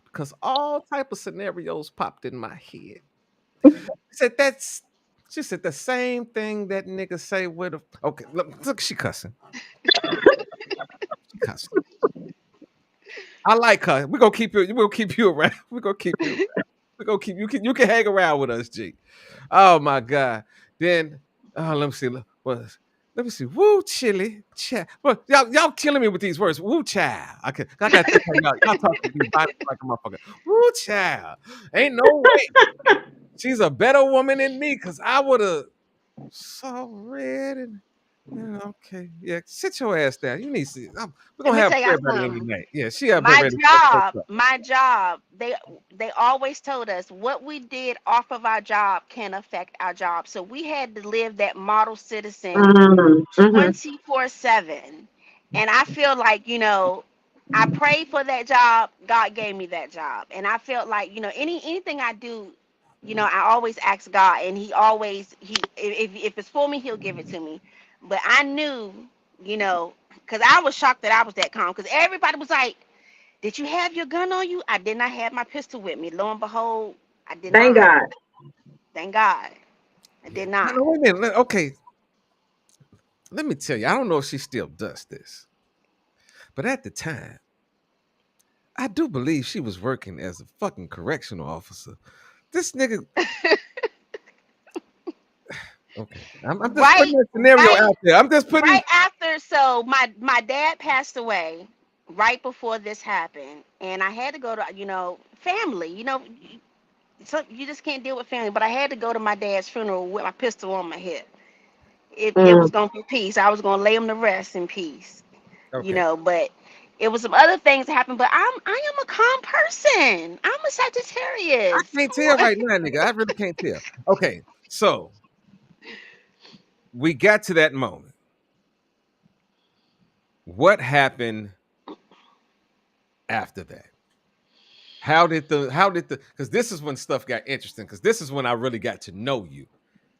[SPEAKER 1] because all type of scenarios popped in my head. She said the same thing that nigga say with a okay. Look, she cussing. cussing. I like her. We're gonna keep you. We'll keep you around. We're gonna keep you. We're gonna keep you. You can hang around with us, G. Oh my God. Then let me see. Let me see. Woo chili. Well, y'all killing me with these words. Woo child. I gotta think how y'all talking to me body like a motherfucker. Woo child. Ain't no way. She's a better woman than me because I would have so red and okay. Yeah, sit your ass down. You need to. We're
[SPEAKER 2] Let
[SPEAKER 1] gonna
[SPEAKER 2] me
[SPEAKER 1] have
[SPEAKER 2] tell y'all
[SPEAKER 1] prayer by the end of the
[SPEAKER 2] something.
[SPEAKER 1] night. Yeah, she up here
[SPEAKER 2] My
[SPEAKER 1] ready to
[SPEAKER 2] job,
[SPEAKER 1] fuck up.
[SPEAKER 2] my job, they always told us what we did off of our job can affect our job. So we had to live that model citizen
[SPEAKER 3] Mm-hmm.
[SPEAKER 2] 24/7. And I feel like, I prayed for that job, God gave me that job. And I felt like, anything I do, I always ask God, and he always if it's for me, he'll give it to me. But I knew, because I was shocked that I was that calm, because everybody was like, did you have your gun on you? I did not have my pistol with me. Lo and behold, I did
[SPEAKER 3] Thank
[SPEAKER 2] not.
[SPEAKER 3] God.
[SPEAKER 2] Thank God. I did not.
[SPEAKER 1] No, wait a minute. Okay, let me tell you. I don't know if she still does this, but at the time, I do believe she was working as a fucking correctional officer. This nigga. Okay, I'm just putting
[SPEAKER 2] Right,
[SPEAKER 1] that scenario
[SPEAKER 2] right,
[SPEAKER 1] out there. I'm just putting.
[SPEAKER 2] right after. So my dad passed away right before this happened, and I had to go to family. So you just can't deal with family. But I had to go to my dad's funeral with my pistol on my hip. It
[SPEAKER 3] Mm.
[SPEAKER 2] was gonna be peace. I was gonna lay him to rest in peace.
[SPEAKER 1] Okay,
[SPEAKER 2] But it was some other things that happened. But I am a calm person. I'm a
[SPEAKER 1] I
[SPEAKER 2] Sagittarius.
[SPEAKER 1] can't
[SPEAKER 2] Come
[SPEAKER 1] tell
[SPEAKER 2] on.
[SPEAKER 1] right now, nigga. I really can't tell. Okay, so we got to that moment. What happened after that? How did the because this is when stuff got interesting, because this is when I really got to know you,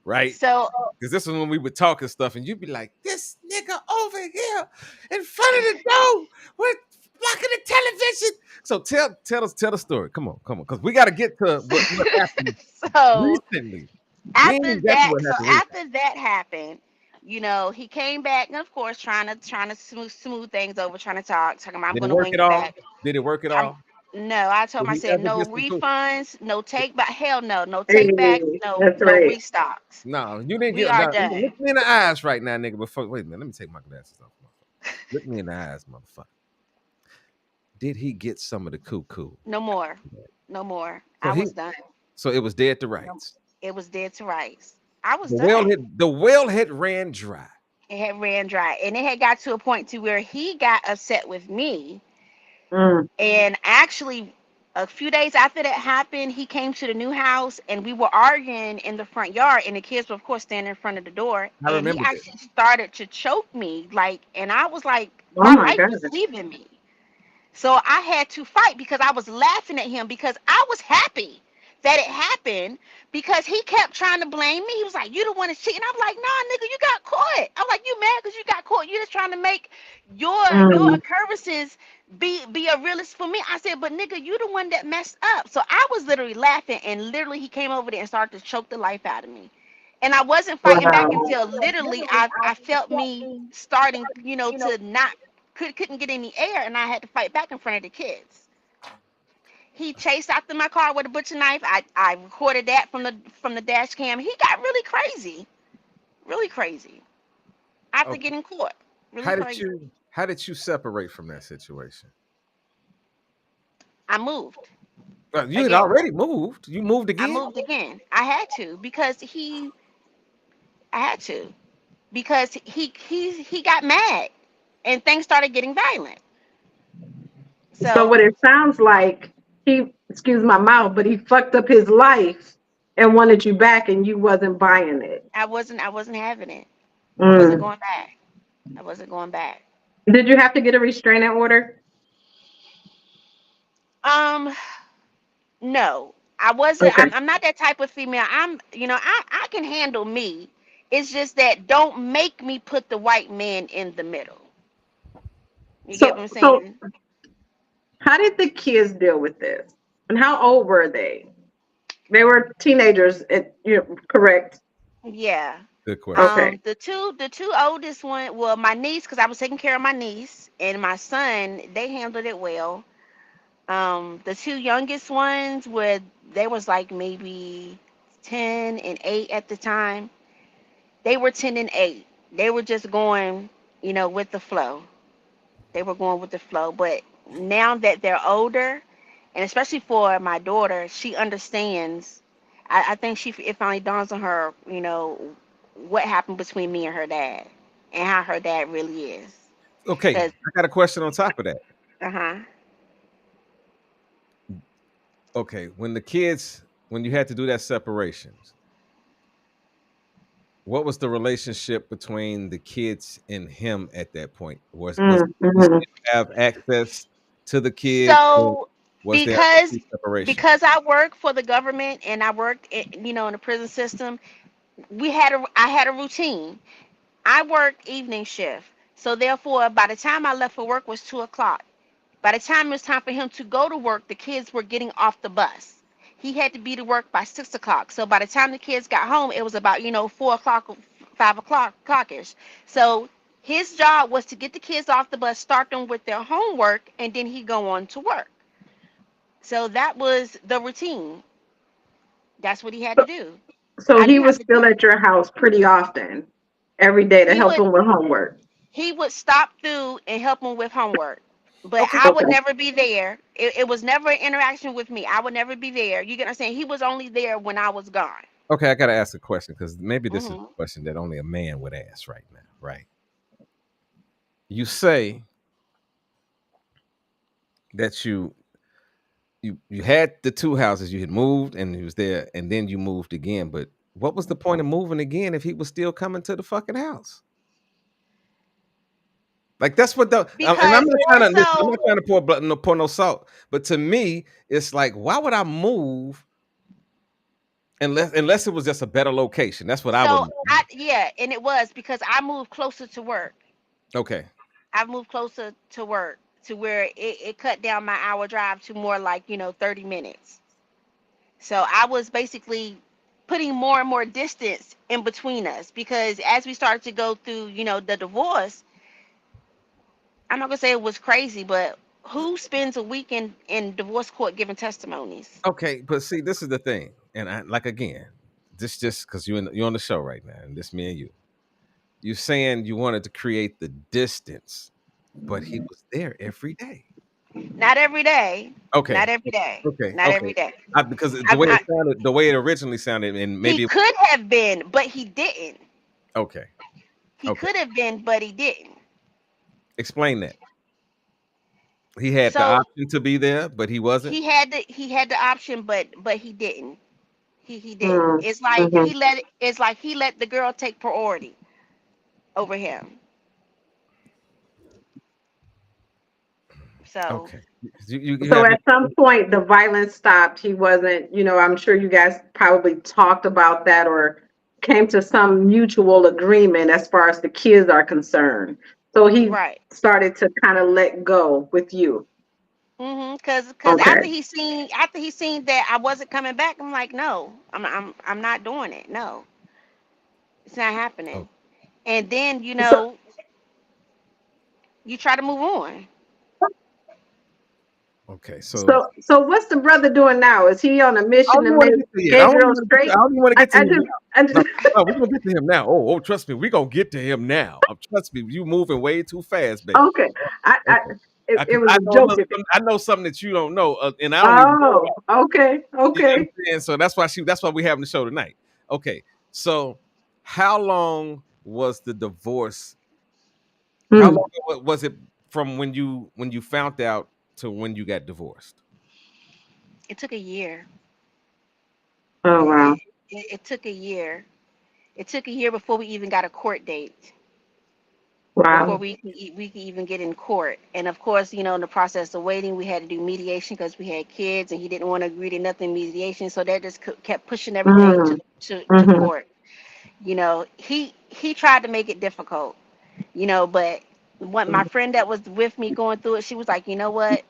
[SPEAKER 1] right?
[SPEAKER 2] So
[SPEAKER 1] Because this is when we would talk and stuff, and you'd be like, this nigga over here in front of the door with blocking the television. So tell the story. Come on, because we got to get to what happened
[SPEAKER 2] so
[SPEAKER 1] recently. We ain't even got to what happened recently.
[SPEAKER 2] after that happened, he came back, and of course trying to smooth things over, trying to talking about, I'm
[SPEAKER 1] Did it
[SPEAKER 2] gonna
[SPEAKER 1] work
[SPEAKER 2] win
[SPEAKER 1] at
[SPEAKER 2] you back.
[SPEAKER 1] all? Did it work at
[SPEAKER 2] I'm
[SPEAKER 1] all?
[SPEAKER 2] No, I told
[SPEAKER 1] Did
[SPEAKER 2] him, I
[SPEAKER 1] he
[SPEAKER 2] said
[SPEAKER 1] ever
[SPEAKER 2] no
[SPEAKER 1] get some food?
[SPEAKER 2] refunds, no take back, hell no, no
[SPEAKER 3] Hey,
[SPEAKER 2] take backs,
[SPEAKER 3] that's
[SPEAKER 2] no
[SPEAKER 3] right.
[SPEAKER 2] restocks.
[SPEAKER 1] No, you didn't
[SPEAKER 2] We
[SPEAKER 1] get.
[SPEAKER 2] are
[SPEAKER 1] No, look
[SPEAKER 2] done.
[SPEAKER 1] me in the eyes right now, nigga. Before wait a minute, let me take my glasses off. Motherfucker. Look me in the eyes, motherfucker. Did he get some of the cuckoo?
[SPEAKER 2] No more. No more.
[SPEAKER 1] So
[SPEAKER 2] I
[SPEAKER 1] he
[SPEAKER 2] was done.
[SPEAKER 1] so it was dead to rights.
[SPEAKER 2] It was dead to rights. I was
[SPEAKER 1] The
[SPEAKER 2] done.
[SPEAKER 1] well had ran dry.
[SPEAKER 2] It had ran dry. And it had got to a point to where he got upset with me.
[SPEAKER 3] Mm.
[SPEAKER 2] And actually, a few days after that happened, he came to the new house, and we were arguing in the front yard, and the kids were of course standing in front of the door,
[SPEAKER 1] I
[SPEAKER 2] and he
[SPEAKER 1] remember this.
[SPEAKER 2] actually started to choke me, like, and I was like,
[SPEAKER 3] Oh
[SPEAKER 2] my
[SPEAKER 3] my
[SPEAKER 2] life
[SPEAKER 3] God.
[SPEAKER 2] is leaving me. So I had to fight because I was laughing at him, because I was happy that it happened, because he kept trying to blame me. He was like, "You the one that's cheating." I'm like, "Nah, nigga, you got caught." I'm like, "You mad because you got caught? You just trying to make your
[SPEAKER 3] Mm.
[SPEAKER 2] occurrences be a realist for me." I said, "But nigga, you the one that messed up." So I was literally laughing, and literally he came over there and started to choke the life out of me. And I wasn't fighting back
[SPEAKER 3] Wow.
[SPEAKER 2] until literally I felt me starting, to not couldn't get any air, and I had to fight back in front of the kids. He chased after my car with a butcher knife. I recorded that from the dash cam. He got really crazy after
[SPEAKER 1] Okay.
[SPEAKER 2] getting caught. Really
[SPEAKER 1] How did
[SPEAKER 2] crazy.
[SPEAKER 1] you separate from that situation?
[SPEAKER 2] I moved
[SPEAKER 1] You had
[SPEAKER 2] again.
[SPEAKER 1] already moved. You moved
[SPEAKER 2] I
[SPEAKER 1] again?
[SPEAKER 2] moved again. I had to because I had to because he got mad and things started getting violent.
[SPEAKER 3] So
[SPEAKER 2] So
[SPEAKER 3] what it sounds like, he, excuse my mouth, but he fucked up his life and wanted you back, and you wasn't buying it.
[SPEAKER 2] I wasn't having it. I wasn't
[SPEAKER 3] Mm.
[SPEAKER 2] going back. I wasn't going back.
[SPEAKER 3] Did you have to get a restraining order?
[SPEAKER 2] Um, no, I wasn't.
[SPEAKER 3] Okay.
[SPEAKER 2] I'm not that type of female. I can handle me. It's just that don't make me put the white man in the middle. You get
[SPEAKER 3] So
[SPEAKER 2] what I'm
[SPEAKER 3] so
[SPEAKER 2] saying?
[SPEAKER 3] how did the kids deal with this? And how old were they? They were teenagers, correct?
[SPEAKER 2] Yeah.
[SPEAKER 1] Good question.
[SPEAKER 3] Okay.
[SPEAKER 2] The two oldest one, well, my niece, because I was taking care of my niece, and my son, they handled it well. The two youngest ones were they was like maybe 10 and 8 at the time. They were 10 and 8. They were just going, with the flow. They were going with the flow. But now that they're older, and especially for my daughter, she understands. I think it finally dawns on her, what happened between me and her dad, and how her dad really is.
[SPEAKER 1] Okay,
[SPEAKER 2] Cause,
[SPEAKER 1] I got a question on top of that.
[SPEAKER 2] uh-huh.
[SPEAKER 1] Okay, when you had to do that separation, what was the relationship between the kids and him at that point? Was he
[SPEAKER 3] Mm-hmm.
[SPEAKER 1] still have access to the kids, or
[SPEAKER 2] So
[SPEAKER 1] was there a
[SPEAKER 2] because
[SPEAKER 1] complete separation?
[SPEAKER 2] because I work for the government and I worked in the prison system, I had a routine. I worked evening shift. So therefore by the time I left for work was 2 o'clock. By the time it was time for him to go to work, the kids were getting off the bus. He had to be to work by 6 o'clock. So by the time the kids got home, it was about 4 o'clock, 5 o'clock clockish. So his job was to get the kids off the bus, start them with their homework, and then he go on to work. So that was the routine. That's what he had to
[SPEAKER 3] So,
[SPEAKER 2] do.
[SPEAKER 3] so
[SPEAKER 2] I
[SPEAKER 3] he
[SPEAKER 2] didn't have
[SPEAKER 3] was
[SPEAKER 2] to
[SPEAKER 3] still
[SPEAKER 2] do.
[SPEAKER 3] at your house pretty often, every day to
[SPEAKER 2] He
[SPEAKER 3] help
[SPEAKER 2] would
[SPEAKER 3] him with homework.
[SPEAKER 2] he would stop through and help him with homework, but
[SPEAKER 1] Okay,
[SPEAKER 2] I would
[SPEAKER 3] Okay.
[SPEAKER 2] never be there. It was never an interaction with me. I would never be there. You get what I'm saying? He was only there when I was gone.
[SPEAKER 1] okay, I got to ask a question because maybe this is
[SPEAKER 2] Hmm.
[SPEAKER 1] a question that only a man would ask right now. Right? You say that you had the two houses, you had moved and he was there, and then you moved again. But what was the point of moving again if he was still coming to the fucking house? Like that's what and
[SPEAKER 2] Because
[SPEAKER 1] I'm
[SPEAKER 2] so
[SPEAKER 1] not trying to pour no salt, but to me, it's like why would I move unless it was just a better location? That's what I would.
[SPEAKER 2] so I yeah, and it was because I moved closer to work.
[SPEAKER 1] Okay,
[SPEAKER 2] I moved closer to work to where it cut down my hour drive to more like 30 minutes. So I was basically putting more and more distance in between us because as we started to go through, the divorce, I'm not gonna say it was crazy, but who spends a week in divorce court giving testimonies?
[SPEAKER 1] okay, but see, this is the thing, and I like again, this just because you're on the show right now, and this me and you. You're saying you wanted to create the distance, but he was there every day.
[SPEAKER 2] Not every day.
[SPEAKER 1] Okay,
[SPEAKER 2] Not every day.
[SPEAKER 1] okay,
[SPEAKER 2] Not
[SPEAKER 1] okay.
[SPEAKER 2] every day.
[SPEAKER 1] Because
[SPEAKER 2] I, I,
[SPEAKER 1] the way it originally sounded, and
[SPEAKER 2] he
[SPEAKER 1] maybe
[SPEAKER 2] could have been, but he didn't.
[SPEAKER 1] okay,
[SPEAKER 2] He
[SPEAKER 1] okay.
[SPEAKER 2] could have been, but he didn't.
[SPEAKER 1] Explain that. He had the
[SPEAKER 2] So
[SPEAKER 1] option to be there, but he wasn't.
[SPEAKER 2] he had the option, but he didn't. He didn't.
[SPEAKER 3] Mm-hmm.
[SPEAKER 2] It's like he let the girl take priority over him. So
[SPEAKER 1] Okay, you
[SPEAKER 3] So
[SPEAKER 1] have
[SPEAKER 3] at some point, the violence stopped. He wasn't, I'm sure you guys probably talked about that or came to some mutual agreement as far as the kids are concerned. So he
[SPEAKER 2] right.
[SPEAKER 3] started to kind of let go with you.
[SPEAKER 2] Cause
[SPEAKER 3] Okay.
[SPEAKER 2] after he seen that I wasn't coming back, I'm like, no, I'm not doing it. No, it's not happening.
[SPEAKER 1] oh,
[SPEAKER 2] And then
[SPEAKER 3] So,
[SPEAKER 2] you try to move on.
[SPEAKER 1] okay. So
[SPEAKER 3] so what's the brother doing now? Is he on a
[SPEAKER 1] I
[SPEAKER 3] mission
[SPEAKER 1] don't
[SPEAKER 3] to
[SPEAKER 1] even want
[SPEAKER 3] make
[SPEAKER 1] to get to yet.
[SPEAKER 3] Gabriel straight?
[SPEAKER 1] I don't even want to
[SPEAKER 3] I,
[SPEAKER 1] get to
[SPEAKER 3] I
[SPEAKER 1] him
[SPEAKER 3] just,
[SPEAKER 1] now.
[SPEAKER 3] I
[SPEAKER 1] No,
[SPEAKER 3] just,
[SPEAKER 1] no, we're gonna get to him now. Oh, trust me, we're gonna get to him now. Trust me, you moving way too fast, baby.
[SPEAKER 3] okay.
[SPEAKER 1] Okay.
[SPEAKER 3] It
[SPEAKER 1] 'Cause
[SPEAKER 3] was
[SPEAKER 1] I
[SPEAKER 3] a
[SPEAKER 1] know
[SPEAKER 3] joke.
[SPEAKER 1] I know something that you don't know, and I don't even know
[SPEAKER 3] Oh,
[SPEAKER 1] about.
[SPEAKER 3] okay,
[SPEAKER 1] You know what
[SPEAKER 3] okay.
[SPEAKER 1] I'm saying? So that's why we having the show tonight. Okay. So how long was the divorce? How
[SPEAKER 3] Hmm.
[SPEAKER 1] long was it from when you found out to when you got divorced?
[SPEAKER 2] It took a year.
[SPEAKER 3] Oh,
[SPEAKER 2] It,
[SPEAKER 3] wow.
[SPEAKER 2] it, it took a year. It took a year before we even got a court date. Before
[SPEAKER 3] Wow.
[SPEAKER 2] we could even get in court. And of course, in the process of waiting, we had to do mediation because we had kids, and he didn't want to agree to nothing mediation. So that just kept pushing everything
[SPEAKER 3] Mm,
[SPEAKER 2] to
[SPEAKER 3] mm-hmm.
[SPEAKER 2] court. He tried to make it difficult. But what my friend that was with me going through it, she was like, you know what?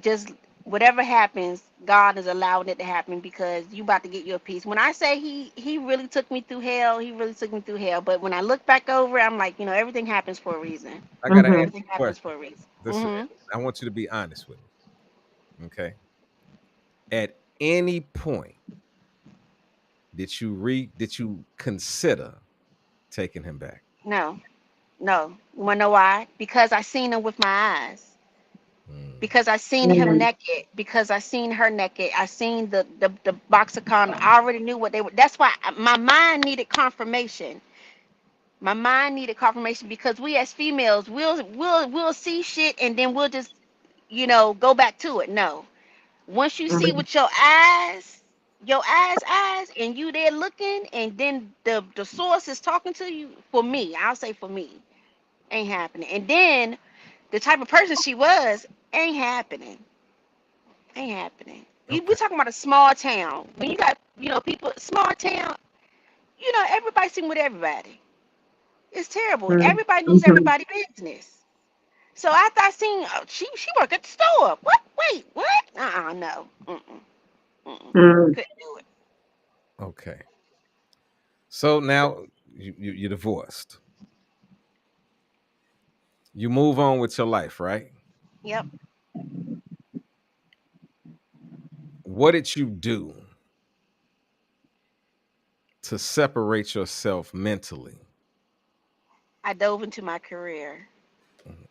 [SPEAKER 2] Just whatever happens, God is allowing it to happen because you about to get your peace. When I say he really took me through hell, he really took me through hell. But when I look back over it, I'm like, everything happens for a reason.
[SPEAKER 1] I gotta ask
[SPEAKER 3] Mhm.
[SPEAKER 2] Everything
[SPEAKER 1] you a
[SPEAKER 2] happens
[SPEAKER 1] question.
[SPEAKER 2] for a reason.
[SPEAKER 1] This, I want you to be honest with me. Okay. At any point, did you consider taking him back?
[SPEAKER 2] No, no. You wanna know why? Because I seen him with my eyes.
[SPEAKER 1] Mm.
[SPEAKER 2] Because I seen him
[SPEAKER 3] Mhm.
[SPEAKER 2] naked. Because I seen her naked. I seen the Boxicon. I already knew what they were. That's why my mind needed confirmation. My mind needed confirmation because we as females, we'll see shit and then we'll just go back to it. No, once you see
[SPEAKER 3] Mhm.
[SPEAKER 2] with your eyes, and you there looking, and then the source is talking to you. For me, I'll say for me, ain't happening. And then the type of person she was ain't happening. Ain't happening. We
[SPEAKER 1] Okay.
[SPEAKER 2] talking about a small town. When you got people small town, everybody sing with everybody. It's terrible.
[SPEAKER 3] Mhm.
[SPEAKER 2] Everybody knows
[SPEAKER 3] Mhm.
[SPEAKER 2] everybody business. So after I seen she worked at the store. What? Wait, what? No.
[SPEAKER 3] Mhm.
[SPEAKER 2] Couldn't do it.
[SPEAKER 1] Okay. So now you're divorced. You move on with your life, right?
[SPEAKER 2] Yep.
[SPEAKER 1] What did you do to separate yourself mentally?
[SPEAKER 2] I dove into my career.
[SPEAKER 1] Mhm.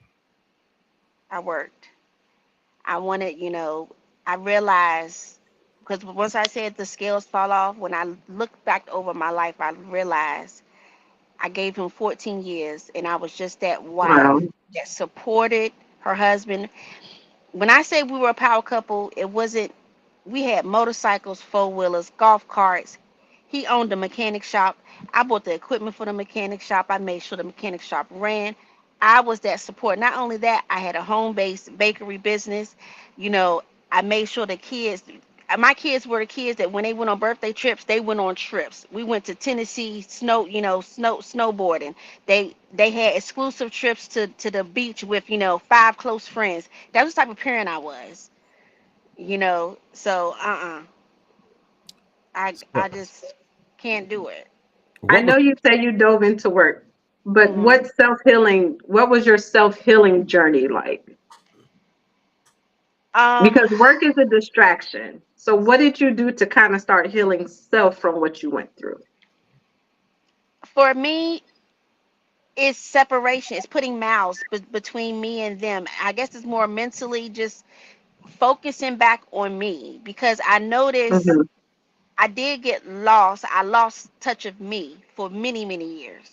[SPEAKER 2] I worked. I wanted, I realized because once I said the scales fall off, when I looked back over my life, I realized I gave him 14 years and I was just that
[SPEAKER 3] Wow.
[SPEAKER 2] wife that supported her husband. When I say we were a power couple, it wasn't, we had motorcycles, four wheelers, golf carts. He owned a mechanic shop. I bought the equipment for the mechanic shop. I made sure the mechanic shop ran. I was that support. Not only that, I had a home based bakery business. You know, I made sure the kids, my kids were the kids that when they went on birthday trips, they went on trips. We went to Tennessee snowboarding. They had exclusive trips to the beach with, five close friends. That was the type of parent I was. So I
[SPEAKER 1] So
[SPEAKER 2] just can't do it.
[SPEAKER 3] I
[SPEAKER 1] what was
[SPEAKER 3] know you say you dove into work, but
[SPEAKER 2] hmm
[SPEAKER 3] what was your self-healing journey like?
[SPEAKER 2] Um,
[SPEAKER 3] Because work is a distraction. So what did you do to kind of start healing self from what you went through?
[SPEAKER 2] for me, it's separation. It's putting miles between me and them. I guess it's more mentally just focusing back on me because I noticed
[SPEAKER 3] Mhm.
[SPEAKER 2] I did get lost. I lost touch of me for many, many years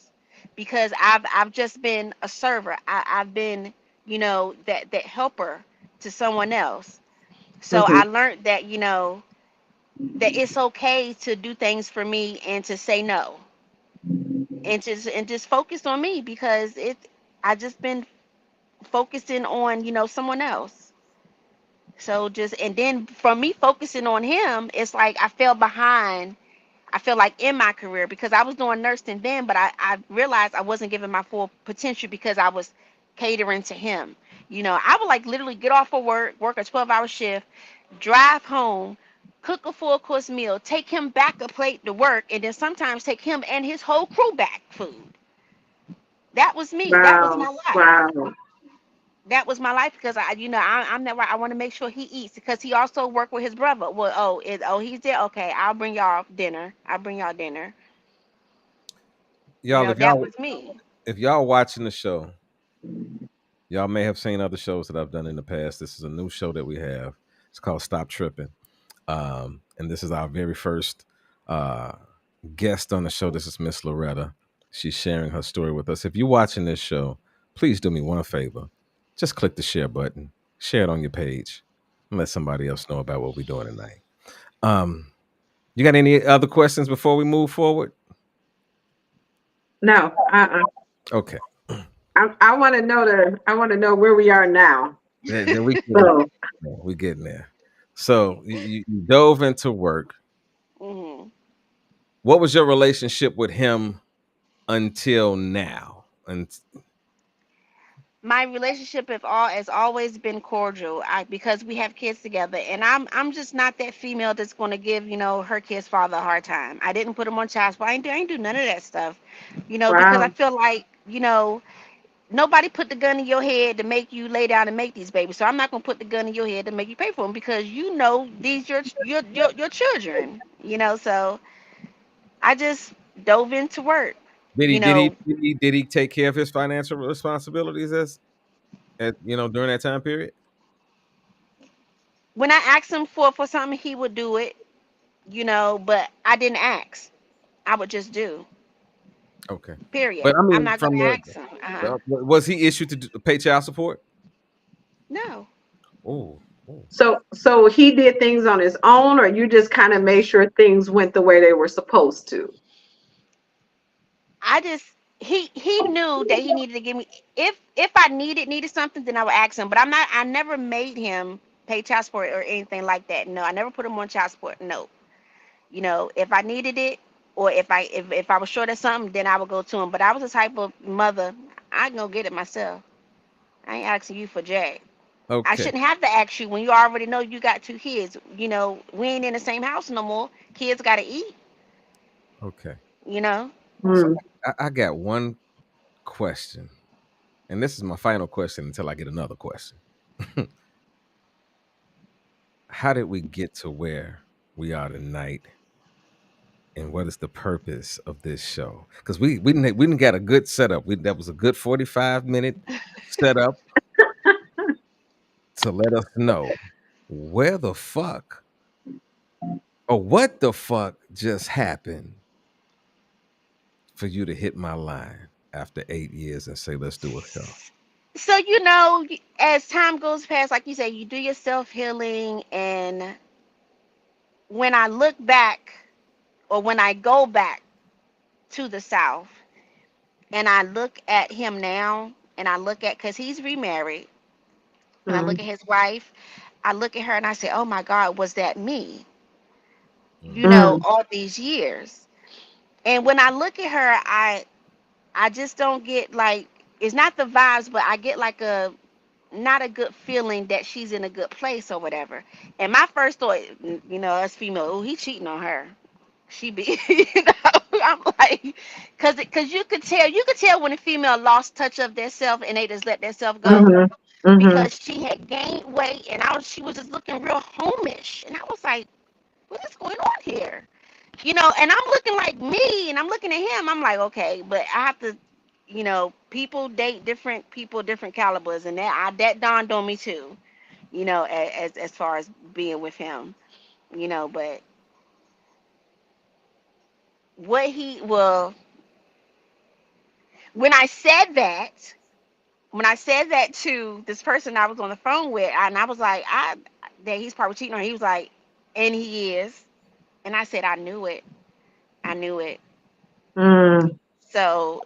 [SPEAKER 2] because I've just been a server. I've been, that helper to someone else. So I
[SPEAKER 3] Mhm.
[SPEAKER 2] learned that, that it's okay to do things for me and to say no and just focus on me because I just been focusing on, someone else. So just and then from me focusing on him, it's like I fell behind. I feel like in my career because I was doing nursing then, but I realized I wasn't giving my full potential because I was catering to him. I would like literally get off of work a 12-hour shift, drive home, cook a full course meal, take him back a plate to work, and then sometimes take him and his whole crew back food. That was me. That was
[SPEAKER 3] Wow.
[SPEAKER 2] my life.
[SPEAKER 3] Wow.
[SPEAKER 2] That was my life because I'm that way. I want to make sure he eats because he also worked with his brother. Well, he's there. Okay, I'll bring y'all dinner. I'll bring y'all dinner.
[SPEAKER 1] y'all
[SPEAKER 2] That was me.
[SPEAKER 1] if y'all watching the show, y'all may have seen other shows that I've done in the past. This is a new show that we have. It's called Stop Tripping. And this is our very first uh, guest on the show. This is Miss Loretta. She's sharing her story with us. If you're watching this show, please do me one favor. Just click the share button, share it on your page, and let somebody else know about what we're doing tonight. Um, you got any other questions before we move forward?
[SPEAKER 3] No. Uh-uh.
[SPEAKER 1] Okay.
[SPEAKER 3] I want to know where we are now.
[SPEAKER 1] Then we
[SPEAKER 3] So
[SPEAKER 1] we getting there. So you dove into work.
[SPEAKER 2] hmm
[SPEAKER 1] What was your relationship with him until now? And
[SPEAKER 2] My relationship has always been cordial. Because we have kids together, and I'm just not that female that's going to give her kid's father a hard time. I didn't put him on child support. I ain't do none of that stuff, because I
[SPEAKER 3] Wow.
[SPEAKER 2] feel like nobody put the gun in your head to make you lay down and make these babies. So I'm not gonna put the gun in your head to make you pay for them, because these your children. So I just dove into work.
[SPEAKER 1] Did he
[SPEAKER 2] You
[SPEAKER 1] did he
[SPEAKER 2] know,
[SPEAKER 1] did he did he take care of his financial responsibilities as at during that time period?
[SPEAKER 2] when I asked him for something, he would do it. But I didn't ask. I would just do.
[SPEAKER 1] Okay,
[SPEAKER 2] Period.
[SPEAKER 1] but I
[SPEAKER 2] I'm
[SPEAKER 1] mean,
[SPEAKER 2] not gonna
[SPEAKER 1] from the
[SPEAKER 2] ask him.
[SPEAKER 1] was he issued to pay child support?
[SPEAKER 2] No.
[SPEAKER 1] Oh, oh.
[SPEAKER 3] So he did things on his own, or you just kind of made sure things went the way they were supposed to?
[SPEAKER 2] I just he knew that he needed to give me, if I needed something, then I would ask him. But I never made him pay child support or anything like that. No, I never put him on child support. No. If I needed it, or if I was short of something, then I would go to him. But I was the type of mother, I can go get it myself. I ain't asking you for jack. I
[SPEAKER 1] Okay,
[SPEAKER 2] shouldn't have to ask you when you already know you got two kids. We ain't in the same house no more. Kids gotta eat,
[SPEAKER 1] okay.
[SPEAKER 2] you know.
[SPEAKER 1] So
[SPEAKER 3] Hmm.
[SPEAKER 1] I got one question, and this is my final question until I get another question. How did we get to where we are tonight, and what is the purpose of this show? Because we didn't got a good setup. That was a good 45-minute setup to let us know where the fuck or what the fuck just happened for you to hit my line after 8 years and say let's do a show.
[SPEAKER 2] So as time goes past, like you say, you do your self healing, and when I look back, or when I go back to the South, and I look at him now, and I look at, because he's remarried, and I look
[SPEAKER 3] Hmm.
[SPEAKER 2] at his wife, I look at her and I say, oh my God, was that me?
[SPEAKER 1] Mm.
[SPEAKER 2] All these years. And when I look at her, I just don't get, like, it's not the vibes, but I get like a not a good feeling that she's in a good place or whatever. And my first thought, as female, oh, he cheating on her. She be, I'm like, cause you could tell when a female lost touch of their self and they just let their self go,
[SPEAKER 3] Hmm. Hmm.
[SPEAKER 2] because she had gained weight, and she was just looking real homish, and I was like, what is going on here? And I'm looking like me, and I'm looking at him. I'm like, okay, but I have to, people date different people, different calibers, and that dawned on me too. As far as being with him, but what he well, when I said that, to this person I was on the phone with, and I was like, that he's probably cheating on her. He was like, and he is, and I said, I knew it, I knew it.
[SPEAKER 3] Hmm.
[SPEAKER 2] So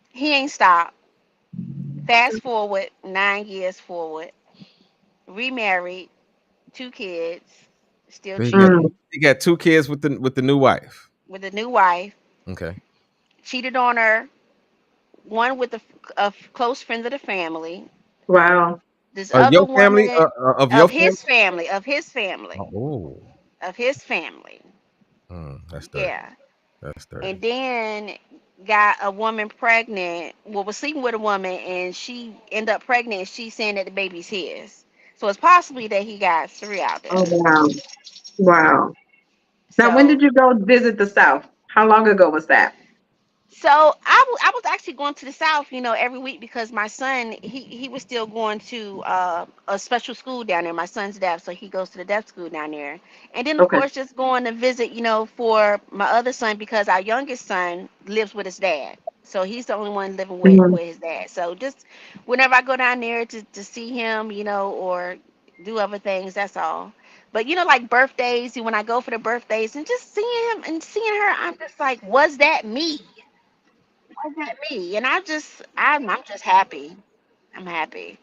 [SPEAKER 2] he ain't stopped. Fast forward 9 years forward, remarried, two kids, still
[SPEAKER 1] So
[SPEAKER 2] cheating
[SPEAKER 1] he got two kids with the new wife.
[SPEAKER 2] with a new wife,
[SPEAKER 1] Okay.
[SPEAKER 2] cheated on her, one with a close friend of the family,
[SPEAKER 3] Wow.
[SPEAKER 2] this other
[SPEAKER 1] Your family,
[SPEAKER 2] woman
[SPEAKER 1] of your
[SPEAKER 2] of
[SPEAKER 1] family.
[SPEAKER 2] his family, of his family,
[SPEAKER 1] Oh,
[SPEAKER 2] of his family.
[SPEAKER 1] that's dirty.
[SPEAKER 2] Yeah.
[SPEAKER 1] That's dirty.
[SPEAKER 2] And then got a woman pregnant, was sleeping with a woman, and she ended up pregnant, and she's saying that the baby's his. So it's possibly that he got three out
[SPEAKER 3] Oh,
[SPEAKER 2] there.
[SPEAKER 3] wow. Wow. Now, when did
[SPEAKER 2] So
[SPEAKER 3] you go visit the South? How long ago was that?
[SPEAKER 2] So I was actually going to the South, every week, because my son, he was still going to a special school down there. My son's deaf, so he goes to the deaf school down there. And then of
[SPEAKER 3] Okay.
[SPEAKER 2] course just going to visit, for my other son, because our youngest son lives with his dad. So he's the only one living
[SPEAKER 3] Hmm.
[SPEAKER 2] with his dad. So just whenever I go down there to see him, or do other things, that's all. But like birthdays, when I go for the birthdays and just seeing him and seeing her, I'm just like, was that me? At me, and I'm just happy. I'm happy.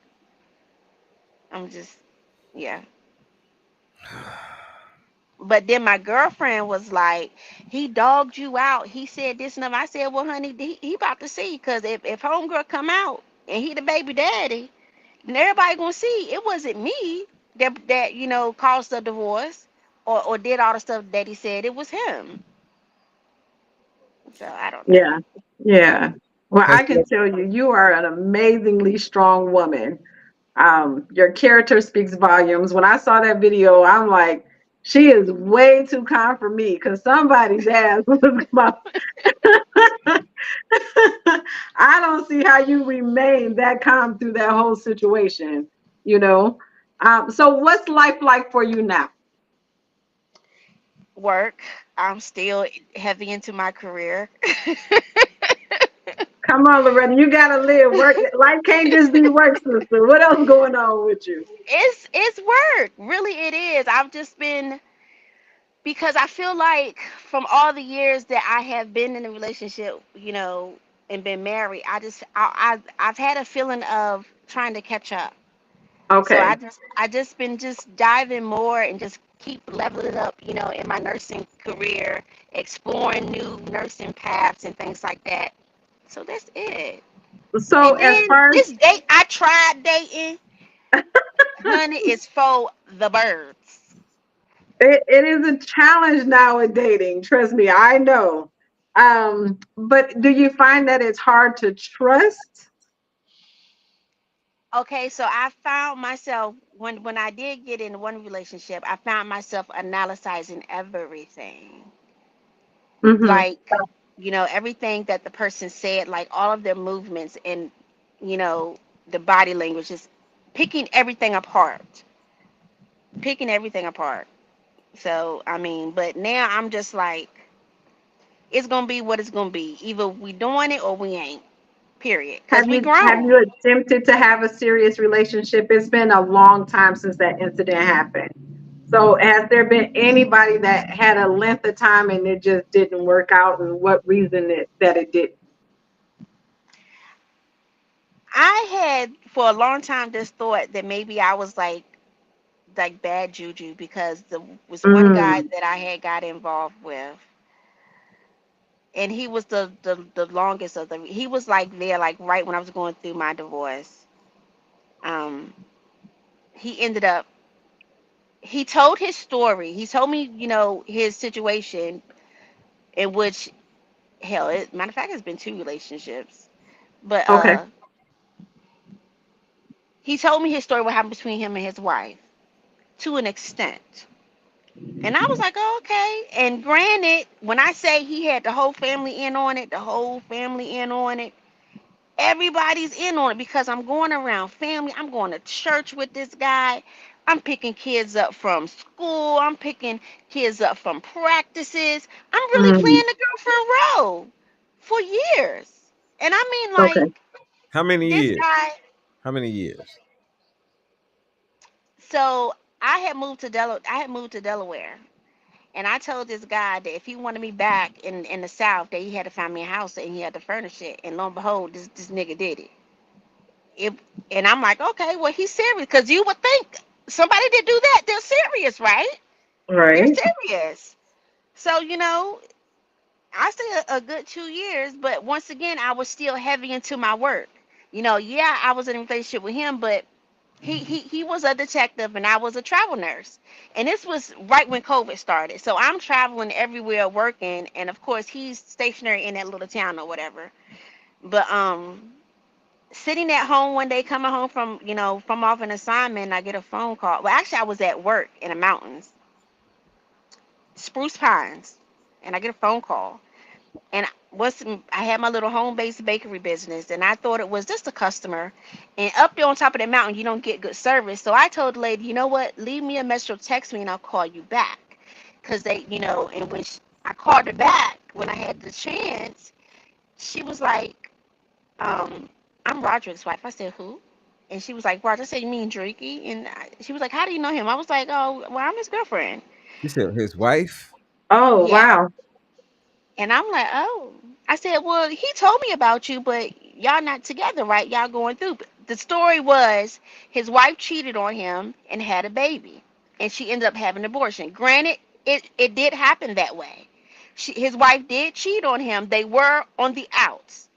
[SPEAKER 2] I'm just, yeah. But then my girlfriend was like, he dogged you out. He said this and that. I said, well, honey, he about to see. Because if homegirl come out and he the baby daddy, then everybody going to see it wasn't me that caused the divorce or did all the stuff that he said. It was him. So I don't know.
[SPEAKER 3] Yeah. Yeah. Well,
[SPEAKER 1] Has
[SPEAKER 3] I
[SPEAKER 1] there,
[SPEAKER 3] can tell you, you are an amazingly strong woman. Your character speaks volumes. When I saw that video, I'm like, she is way too calm for me because somebody's ass was about. I don't see how you remain that calm through that whole situation, you know. So what's life like for you now?
[SPEAKER 2] Work. I'm still heavy into my career.
[SPEAKER 3] Come on, Loretta, you gotta live. Work life can't just be work, sister. What else going on with you?
[SPEAKER 2] It's work. Really it is. I've just been because I feel like from all the years that I have been in a relationship, and been married, I've had a feeling of trying to catch up. So
[SPEAKER 3] Okay.
[SPEAKER 2] I just been just diving more and just keep leveling up, in my nursing career, exploring new nursing paths and things like that. So that's it.
[SPEAKER 3] So
[SPEAKER 2] And
[SPEAKER 3] as
[SPEAKER 2] then
[SPEAKER 3] far as
[SPEAKER 2] this date I tried dating, honey, is for the birds.
[SPEAKER 3] it is a challenge now with dating, trust me, I know. But do you find that it's hard to trust?
[SPEAKER 2] Okay, so I found myself when I did get in one relationship, I found myself analyzing everything.
[SPEAKER 3] Mm-hmm.
[SPEAKER 2] Like, everything that the person said, like all of their movements and, you know, the body language, just picking everything apart. Picking everything apart. So, I mean, but now I'm just like, it's gonna be what it's gonna be. Either we doing it or we ain't. Period. Cause we
[SPEAKER 3] Have
[SPEAKER 2] grown.
[SPEAKER 3] you attempted to have a serious relationship? It's been a long time since that incident happened. So has there been anybody that had a length of time and it just didn't work out, and what reason that it didn't?
[SPEAKER 2] I had for a long time this thought that maybe I was like bad juju because the was one guy
[SPEAKER 3] Mm,
[SPEAKER 2] that I had got involved with, and he was the longest of the. He was like there like right when I was going through my divorce. Um, he ended up. He told his story. He told me, his situation in which hell, matter of fact, it's been two relationships, but
[SPEAKER 3] okay.
[SPEAKER 2] he told me his story what happened between him and his wife to an extent. And I was like, oh, okay. And granted, when I say he had the whole family in on it, the whole family in on it, everybody's in on it because I'm going around family. I'm going to church with this guy. I'm picking kids up from school. I'm picking kids up from practices. I'm really
[SPEAKER 3] Mm,
[SPEAKER 2] playing the girlfriend role for years. And I mean,
[SPEAKER 3] okay.
[SPEAKER 2] like,
[SPEAKER 1] how many
[SPEAKER 2] this
[SPEAKER 1] years?
[SPEAKER 2] guy.
[SPEAKER 1] How many years?
[SPEAKER 2] So I had moved to Delaware. And I told this guy that if he wanted me back in the South, that he had to find me a house and he had to furnish it. And lo and behold, this nigga did it. It and I'm like, okay, well he's serious because you would think somebody that do that, they're serious, right? They're
[SPEAKER 3] Right.
[SPEAKER 2] serious. So I say a good 2 years, but once again, I was still heavy into my work. Yeah, I was in a relationship with him, but he was a detective and I was a travel nurse. And this was right when COVID started. So I'm traveling everywhere working, and of course he's stationary in that little town or whatever. But sitting at home one day coming home from off an assignment, I get a phone call. Well, actually I was at work in the mountains, Spruce Pines, and I get a phone call. And I had my little home-based bakery business, and I thought it was just a customer. And up there on top of the mountain, you don't get good service. So I told the lady, you know what? Leave me a message or text me, and I'll call you back. Cause and when I called her back when I had the chance, she was like, "I'm Roderick's wife." I said, "Who?" And she was like, "Roger." I said, "You mean Drinky?" And she was like, "How do you know him?" I was like, "Oh, well, I'm his girlfriend."
[SPEAKER 1] You said his wife.
[SPEAKER 3] Oh,
[SPEAKER 2] Yeah.
[SPEAKER 3] wow.
[SPEAKER 2] And I'm like, oh. I said, well, he told me about you, but y'all not together, right? Y'all going through. The story was his wife cheated on him and had a baby, and she ended up having an abortion. Granted, it did happen that way. His wife did cheat on him. They were on the outs.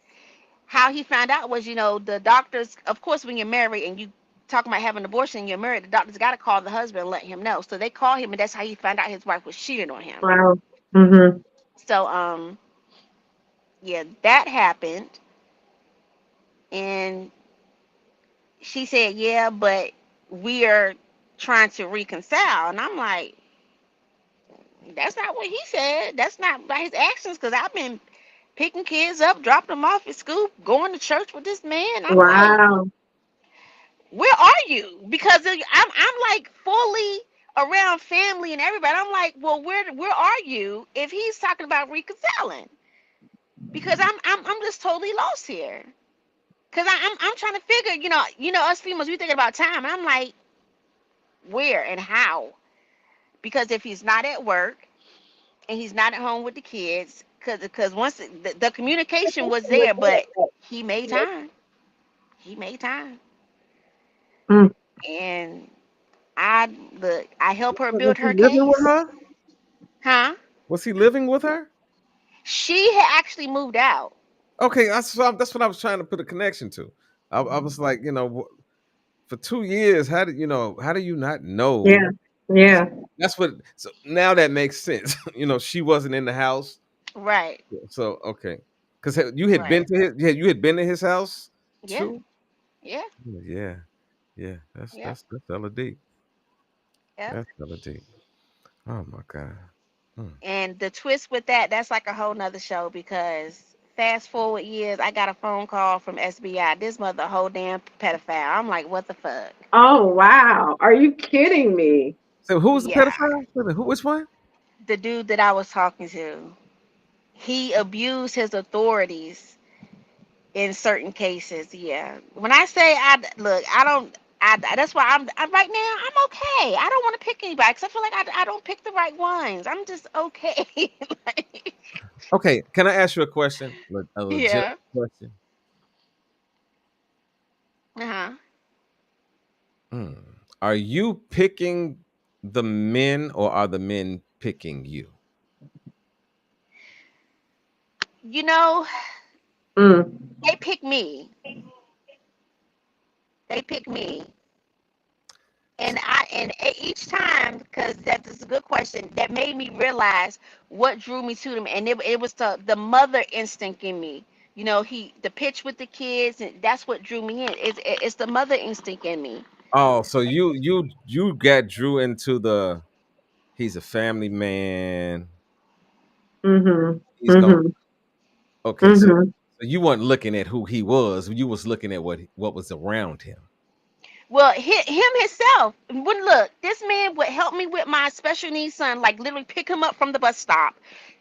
[SPEAKER 2] How he found out was, the doctors, of course, when you're married and you talking about having an abortion and you're married, the doctors got to call the husband and let him know. So they called him, and that's how he found out his wife was cheating on him.
[SPEAKER 3] Wow. Mhm.
[SPEAKER 2] So, yeah, that happened. And she said, yeah, but we are trying to reconcile. And I'm like, that's not what he said. That's not by his actions, because I've been picking kids up, dropping them off at school, going to church with this man. I'm like,
[SPEAKER 3] Wow.
[SPEAKER 2] where are you? Because I'm like fully around family and everybody. I'm like, well, where are you if he's talking about reconciling? Because I'm just totally lost here. Cause I'm trying to figure, us females, we thinking about time, and I'm like, where and how? Because if he's not at work and he's not at home with the kids, because once the communication was there, but he made time. He made time,
[SPEAKER 3] Mm.
[SPEAKER 2] and I look. I help her
[SPEAKER 1] Was
[SPEAKER 2] build
[SPEAKER 1] he
[SPEAKER 2] her
[SPEAKER 1] living with
[SPEAKER 2] case,
[SPEAKER 1] her?
[SPEAKER 2] huh?
[SPEAKER 1] Was he living with her?
[SPEAKER 2] She had actually moved out.
[SPEAKER 1] Okay, that's what I was trying to put a connection to. I was like, for 2 years, how do you not know?
[SPEAKER 3] Yeah. Yeah.
[SPEAKER 1] That's what. So now that makes sense. She wasn't in the house.
[SPEAKER 2] Right,
[SPEAKER 1] So okay, because you had been
[SPEAKER 2] right.
[SPEAKER 1] to his, yeah, you had been to his house
[SPEAKER 2] Yeah,
[SPEAKER 1] too.
[SPEAKER 2] yeah,
[SPEAKER 1] Yeah, yeah. That's
[SPEAKER 2] yeah,
[SPEAKER 1] that's that's hella deep.
[SPEAKER 2] yeah.
[SPEAKER 1] That's hella deep. Oh my god. Hmm.
[SPEAKER 2] And the twist with that's like a whole nother show, because fast forward years, I got a phone call from SBI. This mother a whole damn pedophile. I'm like, what the fuck?
[SPEAKER 3] Oh, wow. Are you kidding me?
[SPEAKER 1] So who's the
[SPEAKER 2] Yeah.
[SPEAKER 1] pedophile? Who? Which one?
[SPEAKER 2] The dude that I was talking to, he abused his authorities in certain cases. Yeah. When I say I don't. That's why I'm right now. I'm okay. I don't want to pick anybody because I feel like I don't pick the right ones. I'm just okay. Like,
[SPEAKER 1] Okay, can I ask you a question? A legitimate
[SPEAKER 2] yeah.
[SPEAKER 1] question.
[SPEAKER 2] Uh huh.
[SPEAKER 1] Hmm. Are you picking the men, or are the men picking you?
[SPEAKER 2] You know,
[SPEAKER 3] Mm.
[SPEAKER 2] they pick me. They pick me. Each time, because that is a good question, that made me realize what drew me to them, and it was the mother instinct in me. The pitch with the kids, and that's what drew me in. It's the mother instinct in me.
[SPEAKER 1] Oh, so you got Drew into the he's a family man.
[SPEAKER 3] Mhm.
[SPEAKER 1] He's gonna
[SPEAKER 3] Mhm.
[SPEAKER 1] okay,
[SPEAKER 3] Mhm.
[SPEAKER 1] so you weren't looking at who he was, you was looking at what was around him.
[SPEAKER 2] Well, him himself. When look, this man would help me with my special needs son, like literally pick him up from the bus stop,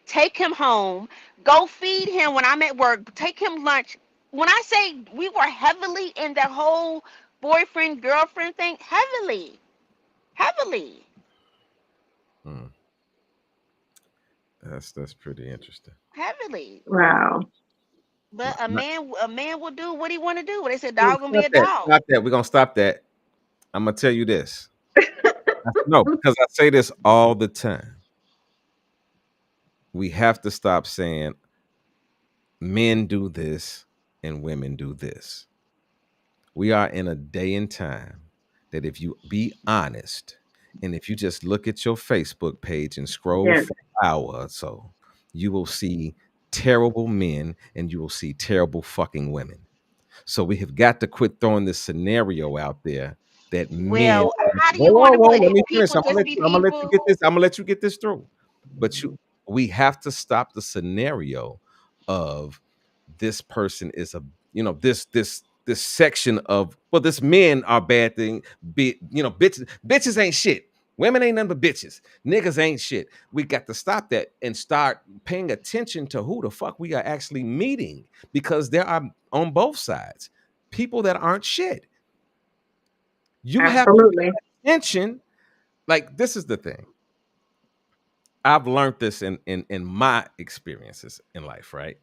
[SPEAKER 2] take him home, go feed him when I'm at work, take him lunch. When I say we were heavily in that whole boyfriend girlfriend thing, heavily, heavily,
[SPEAKER 1] Hmm. That's pretty interesting.
[SPEAKER 2] heavily.
[SPEAKER 3] Wow.
[SPEAKER 2] But a man will do what he want to do. What they said,
[SPEAKER 1] No,
[SPEAKER 2] dog gonna be
[SPEAKER 1] stop
[SPEAKER 2] a
[SPEAKER 1] that.
[SPEAKER 2] dog.
[SPEAKER 1] Stop that. We're gonna stop that. I'm gonna tell you this. No, because I say this all the time. We have to stop saying men do this and women do this. We are in a day and time that if you be honest, and if you just look at your Facebook page and scroll
[SPEAKER 3] Yeah.
[SPEAKER 1] for an hour or so, you will see terrible men and you will see terrible fucking women. So we have got to quit throwing this scenario out there that men.
[SPEAKER 2] Well, how do
[SPEAKER 1] Whoa,
[SPEAKER 2] you
[SPEAKER 1] whoa,
[SPEAKER 2] want to
[SPEAKER 1] whoa,
[SPEAKER 2] put
[SPEAKER 1] let
[SPEAKER 2] it?
[SPEAKER 1] me finish.
[SPEAKER 2] People just be
[SPEAKER 1] I'm gonna let you
[SPEAKER 2] people.
[SPEAKER 1] get this. I'm gonna let you get this through. But we have to stop the scenario of this person is a this section of, well, this men are bad thing. Bitches ain't shit. Women ain't nothing but bitches. Niggas ain't shit. We got to stop that and start paying attention to who the fuck we are actually meeting, because there are on both sides people that aren't shit. You have to
[SPEAKER 3] Absolutely.
[SPEAKER 1] pay attention. Like, this is the thing. I've learned this in my experiences in life, right?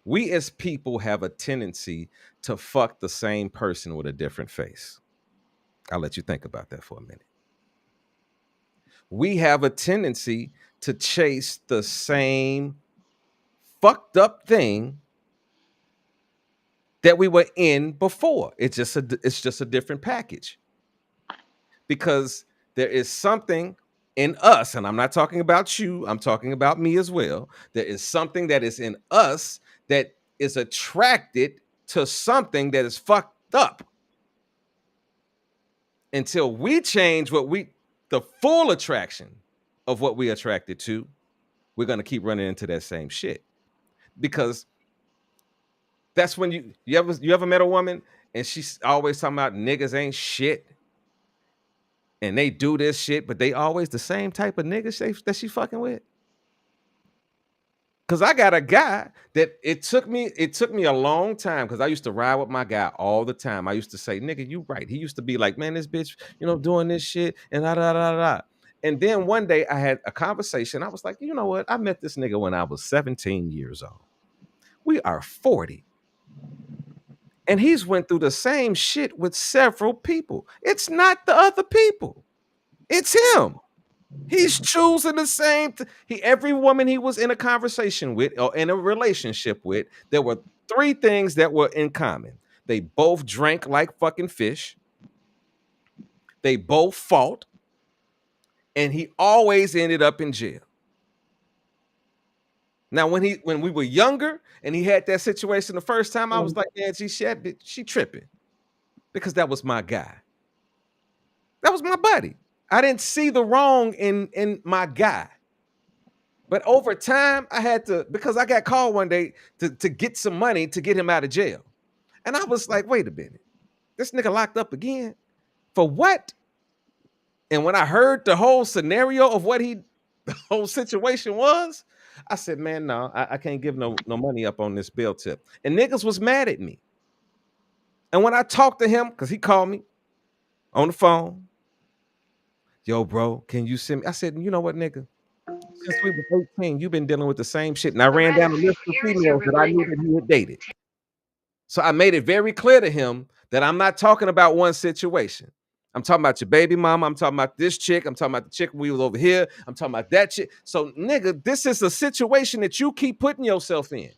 [SPEAKER 1] We as people have a tendency to fuck the same person with a different face. I'll let you think about that for a minute. we have a tendency to chase the same fucked up thing that we were in before. It's just a different package. Because there is something in us, and I'm not talking about you, I'm talking about me as well. There is something that is in us that is attracted to something that is fucked up. Until we change the full attraction of what we attracted to, we're going to keep running into that same shit. Because that's when you ever met a woman and she's always talking about niggas ain't shit and they do this shit, but they always the same type of niggas that she fucking with. Cause I got a guy that it took me a long time, because I used to ride with my guy all the time. I used to say, nigga, you right. He used to be like, man, this bitch, doing this shit and da da da da. And then one day I had a conversation. I was like, you know what? I met this nigga when I was 17 years old. We are 40. And he's went through the same shit with several people. It's not the other people. It's him. He's choosing the same. Every woman he was in a conversation with or in a relationship with, there were 3 things that were in common. They both drank like fucking fish. They both fought. And he always ended up in jail. Now, when we were younger and he had that situation the first time, I was like, man, she tripping. Because that was my guy. That was my buddy. I didn't see the wrong in my guy. But over time, I had to, because I got called one day to get some money to get him out of jail. And I was like, wait a minute. This nigga locked up again? For what? And when I heard the whole scenario of what the whole situation was, I said, man, no, I can't give no money up on this bail tip. And niggas was mad at me. And when I talked to him, because he called me on the phone, yo, bro, can you send me? I said, you know what, nigga? Since we were 18, you've been dealing with the same shit. And I ran down a list of females that I knew that he had dated. So I made it very clear to him that I'm not talking about one situation. I'm talking about your baby mama. I'm talking about this chick. I'm talking about the chick we was over here. I'm talking about that chick. So, nigga, this is a situation that you keep putting yourself in.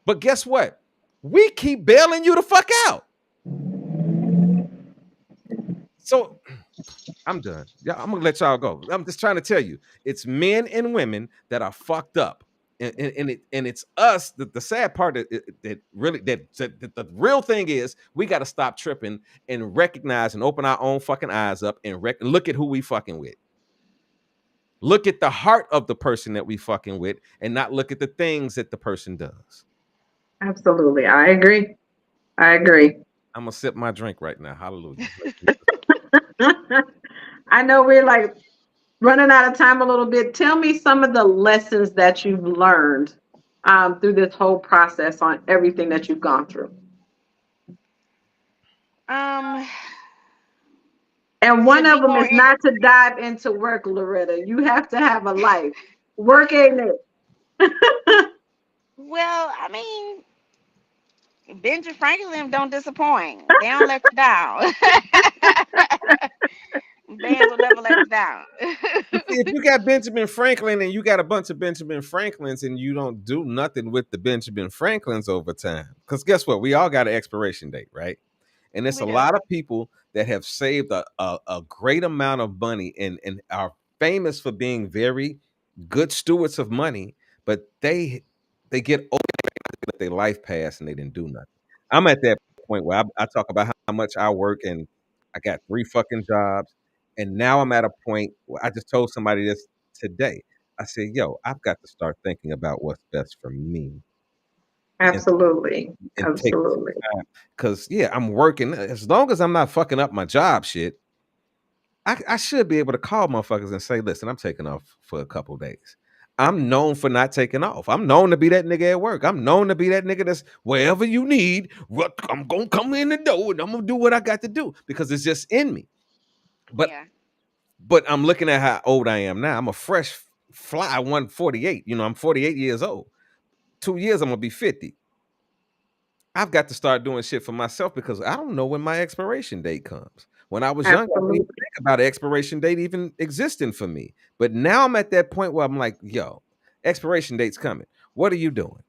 [SPEAKER 1] But guess what? We keep bailing you the fuck out. So I'm done. Yeah, I'm gonna let y'all go. I'm just trying to tell you, it's men and women that are fucked up, and it's us. The sad part that the real thing is, we got to stop tripping and recognize and open our own fucking eyes up and look at who we fucking with. Look at the heart of the person that we fucking with, and not look at the things that the person does.
[SPEAKER 3] Absolutely, I agree. I'm
[SPEAKER 1] gonna sip my drink right now. Hallelujah.
[SPEAKER 3] I know we're like running out of time a little bit. Tell me some of the lessons that you've learned through this whole process on everything that you've gone through. And one of them is not to dive into work, Loretta. You have to have a life. Work ain't it?
[SPEAKER 2] Well, I mean, Benjamin Franklin don't disappoint. They don't let you down. Bands will never let you down.
[SPEAKER 1] If you got Benjamin Franklin and you got a bunch of Benjamin Franklins and you don't do nothing with the Benjamin Franklins over time, because guess what? We all got an expiration date, right? And there's a lot of people that have saved a great amount of money and are famous for being very good stewards of money, but they get old, let their life pass and they didn't do nothing. I'm at that point where I talk about how much I work and I got 3 fucking jobs. And now I'm at a point where I just told somebody this today. I said, yo, I've got to start thinking about what's best for me.
[SPEAKER 3] Absolutely.
[SPEAKER 1] And absolutely. Because, yeah, I'm working. As long as I'm not fucking up my job shit, I should be able to call motherfuckers and say, listen, I'm taking off for a couple of days. I'm known for not taking off. I'm known to be that nigga at work. I'm known to be that nigga that's wherever you need, I'm going to come in the door and I'm going to do what I got to do because it's just in me. But I'm looking at how old I am now. I'm a fresh fly 148. I'm 48 years old. 2 years, I'm going to be 50. I've got to start doing shit for myself because I don't know when my expiration date comes. When I was young, I didn't even
[SPEAKER 3] Absolutely.
[SPEAKER 1] think about an expiration date even existing for me. But now I'm at that point where I'm like, yo, expiration date's coming. What are you doing?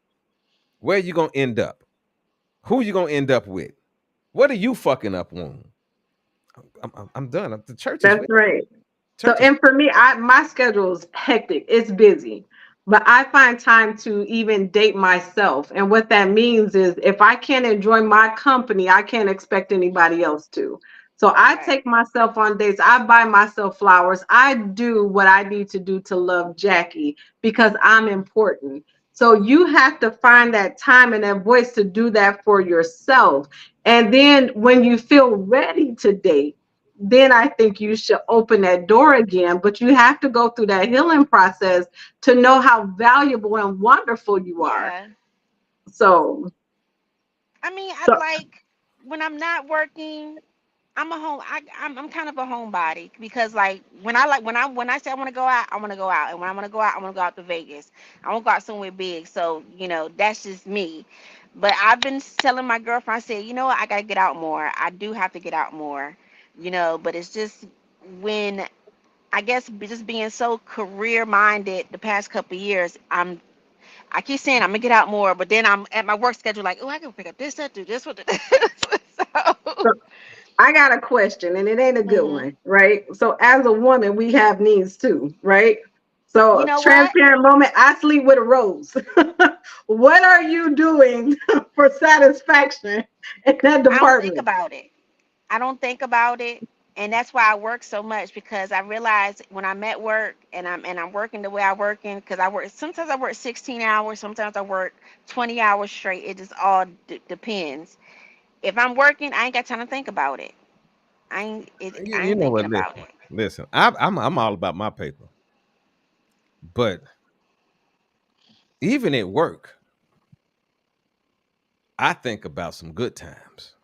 [SPEAKER 1] Where are you gonna end up? Who you gonna end up with? What are you fucking up on? I'm done. The church is
[SPEAKER 3] That's
[SPEAKER 1] with
[SPEAKER 3] right. So,
[SPEAKER 1] church is.
[SPEAKER 3] and for me, my schedule is hectic. It's busy, but I find time to even date myself. And what that means is if I can't enjoy my company, I can't expect anybody else to. So I
[SPEAKER 2] Right.
[SPEAKER 3] take myself on dates. I buy myself flowers. I do what I need to do to love Jackie because I'm important. So you have to find that time and that voice to do that for yourself. And then when you feel ready to date, then I think you should open that door again. But you have to go through that healing process to know how valuable and wonderful you are.
[SPEAKER 2] Yeah.
[SPEAKER 3] So,
[SPEAKER 2] I mean, I
[SPEAKER 3] so
[SPEAKER 2] like when I'm not working. I'm a home. I'm kind of a homebody because like when I say I want to go out, I want to go out, and when I want to go out, I want to go out to Vegas. I want to go out somewhere big. So that's just me. But I've been telling my girlfriend, I said, you know what, I gotta get out more. I do have to get out more. But it's just when I guess just being so career minded the past couple of years, I keep saying I'm gonna get out more, but then I'm at my work schedule like, oh, I can pick up this, that, do this, what, so.
[SPEAKER 3] so I got a question, and it ain't a good
[SPEAKER 2] Mhm.
[SPEAKER 3] one, right? So, as a woman, we have needs too, right?
[SPEAKER 2] You
[SPEAKER 3] So,
[SPEAKER 2] know what?
[SPEAKER 3] transparent moment, I sleep with a rose. What are you doing for satisfaction in that
[SPEAKER 2] I don't think
[SPEAKER 3] department?
[SPEAKER 2] about it. I don't think about it, and that's why I work so much because I realize when I'm at work and I'm working the way I work in because I work sometimes I work 16 hours, sometimes I work 20 hours straight. It just all depends. If I'm working, I ain't got time to think about it. I
[SPEAKER 1] You
[SPEAKER 2] ain't
[SPEAKER 1] know
[SPEAKER 2] thinking
[SPEAKER 1] what?
[SPEAKER 2] about it.
[SPEAKER 1] Listen. I'm all about my paper, but even at work, I think about some good times.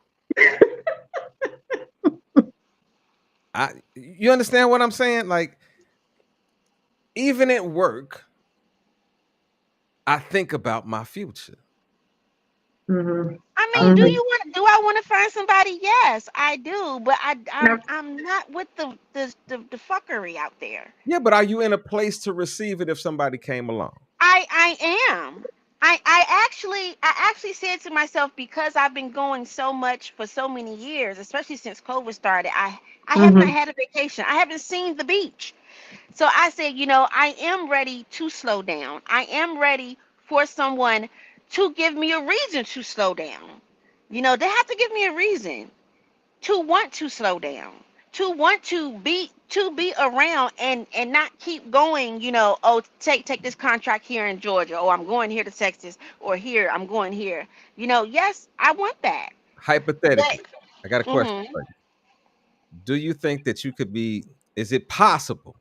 [SPEAKER 1] You understand what I'm saying? Like even at work, I think about my future.
[SPEAKER 3] Hmm.
[SPEAKER 2] I mean,
[SPEAKER 1] I think
[SPEAKER 2] do I want to find somebody? Yes, I do, but
[SPEAKER 3] Hmm.
[SPEAKER 2] I'm not with the fuckery out there.
[SPEAKER 1] yeah, but are you in a place to receive it if somebody came along?
[SPEAKER 2] I am. I actually said to myself because I've been going so much for so many years, especially since COVID started. I have not
[SPEAKER 3] Hmm.
[SPEAKER 2] had a vacation. I haven't seen the beach. So I said, I am ready to slow down. I am ready for someone to give me a reason to slow down. They have to give me a reason to want to slow down, to want to be around and not keep going, oh, take this contract here in Georgia, or I'm going here to Texas, or here I'm going here. Yes, I want that. But
[SPEAKER 1] Hypothetically, I got a question
[SPEAKER 2] mhm.
[SPEAKER 1] for you. Do you think that you could be? Is it possible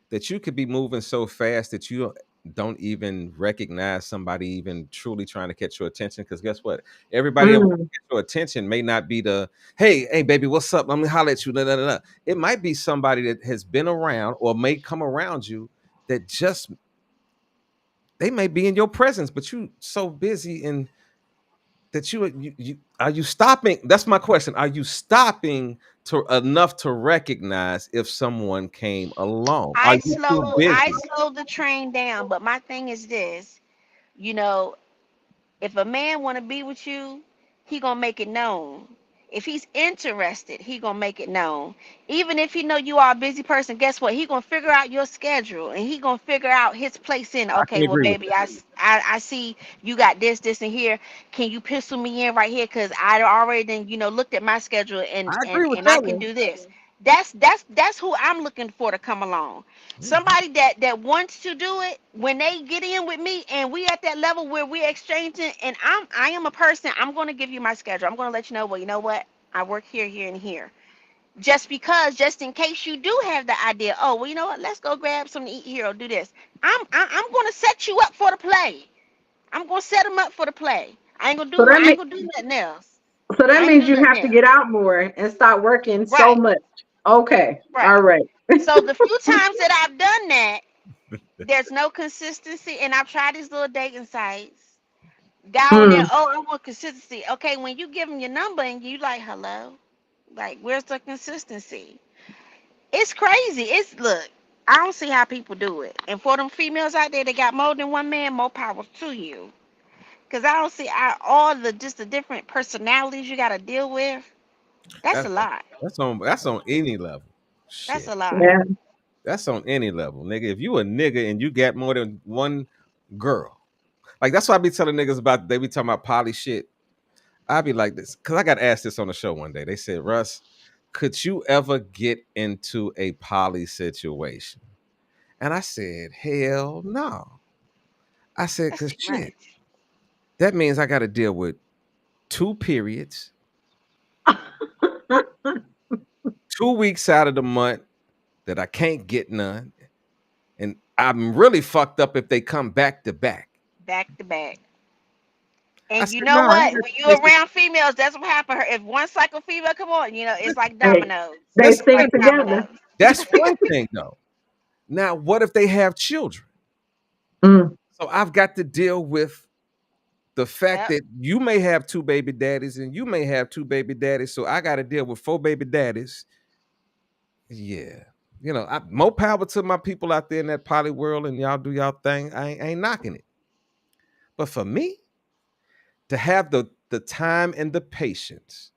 [SPEAKER 1] that you could be moving so fast that you don't even recognize somebody even truly trying to catch your attention? Because guess what? Everybody that wants
[SPEAKER 3] Hmm.
[SPEAKER 1] to get your attention may not be the hey baby, what's up? Let me holler at you. Da, da, da, da. It might be somebody that has been around or may come around you that just they may be in your presence, but you so busy in that you are you stopping? That's my question. Are you stopping to enough to recognize if someone came along? Are you too
[SPEAKER 2] I
[SPEAKER 1] busy?
[SPEAKER 2] slowed the train down, but my thing is this, you know, if a man want to be with you, he gonna make it known. If he's interested, he gonna make it known. Even if he know you are a busy person, guess what? He gonna figure out your schedule and he gonna figure out his place in.
[SPEAKER 1] I
[SPEAKER 2] Okay,
[SPEAKER 1] can
[SPEAKER 2] well,
[SPEAKER 1] agree with
[SPEAKER 2] baby,
[SPEAKER 1] that.
[SPEAKER 2] I see you got this, and here. Can you pencil me in right here? Cause I already then looked at my schedule and
[SPEAKER 1] I
[SPEAKER 2] and
[SPEAKER 1] agree with
[SPEAKER 2] and I
[SPEAKER 1] that
[SPEAKER 2] can
[SPEAKER 1] one.
[SPEAKER 2] do this. That's who I'm looking for to come along.
[SPEAKER 1] Mhm.
[SPEAKER 2] Somebody that wants to do it when they get in with me and we at that level where we're exchanging, and I am a person, I'm going to give you my schedule. I'm going to let you know, well, you know what, I work here and here, just in case you do have the idea, oh, well, you know what, let's go grab something to eat here or do this. I'm going to set you up for the play. I'm going to set them up for the play.
[SPEAKER 3] So that
[SPEAKER 2] I ain't
[SPEAKER 3] means
[SPEAKER 2] going to do nothing else.
[SPEAKER 3] so that
[SPEAKER 2] I ain't
[SPEAKER 3] means
[SPEAKER 2] going to
[SPEAKER 3] you
[SPEAKER 2] do
[SPEAKER 3] have
[SPEAKER 2] nothing
[SPEAKER 3] to
[SPEAKER 2] else.
[SPEAKER 3] get out more and start working so
[SPEAKER 2] Right.
[SPEAKER 3] much. Okay. All
[SPEAKER 2] Right.
[SPEAKER 3] right.
[SPEAKER 2] So the few times that I've done that, there's no consistency, and I've tried these little dating sites. Guy on there,
[SPEAKER 3] Mm.
[SPEAKER 2] oh, I want consistency. Okay, when you give them your number and you like, hello, Like, where's the consistency? It's crazy. It's look. I don't see how people do it. And for them females out there that got more than one man, more power to you. Cause I don't see all the just the different personalities you got to deal with. That's a
[SPEAKER 1] That's
[SPEAKER 2] lot.
[SPEAKER 1] that's on any level.
[SPEAKER 2] That's
[SPEAKER 1] Shit.
[SPEAKER 2] a lot.
[SPEAKER 3] Yeah.
[SPEAKER 1] That's on any level, nigga. If you a nigga and you got more than one girl, like that's why I be telling niggas about. They be talking about poly shit. I be like this because I got asked this on the show one day. They said, Russ, could you ever get into a poly situation? And I said, hell no. I said,
[SPEAKER 2] That's
[SPEAKER 1] because
[SPEAKER 2] too
[SPEAKER 1] shit,
[SPEAKER 2] much.
[SPEAKER 1] that means I got to deal with 2 periods, 2 weeks out of the month that I can't get none. And I'm really fucked up if they come back to back.
[SPEAKER 2] Back to back.
[SPEAKER 1] I
[SPEAKER 2] And you
[SPEAKER 1] said,
[SPEAKER 2] know
[SPEAKER 1] no, I ain't
[SPEAKER 2] what?
[SPEAKER 1] got
[SPEAKER 2] When you
[SPEAKER 1] this.
[SPEAKER 2] around females, that's what happened. If one cycle female come on, it's like
[SPEAKER 3] Hey,
[SPEAKER 2] dominoes.
[SPEAKER 3] they
[SPEAKER 1] Listen,
[SPEAKER 2] Like
[SPEAKER 3] stick together.
[SPEAKER 2] dominoes.
[SPEAKER 1] that's one thing though. Now, what if they have children?
[SPEAKER 3] Mm,
[SPEAKER 1] So I've got to deal with the fact
[SPEAKER 2] Yep.
[SPEAKER 1] that you may have 2 baby daddies and you may have 2 baby daddies. So I got to deal with 4 baby daddies. Yeah. More power to my people out there in that poly world, and y'all do y'all thing. I ain't knocking it. But for me, to have the time and the patience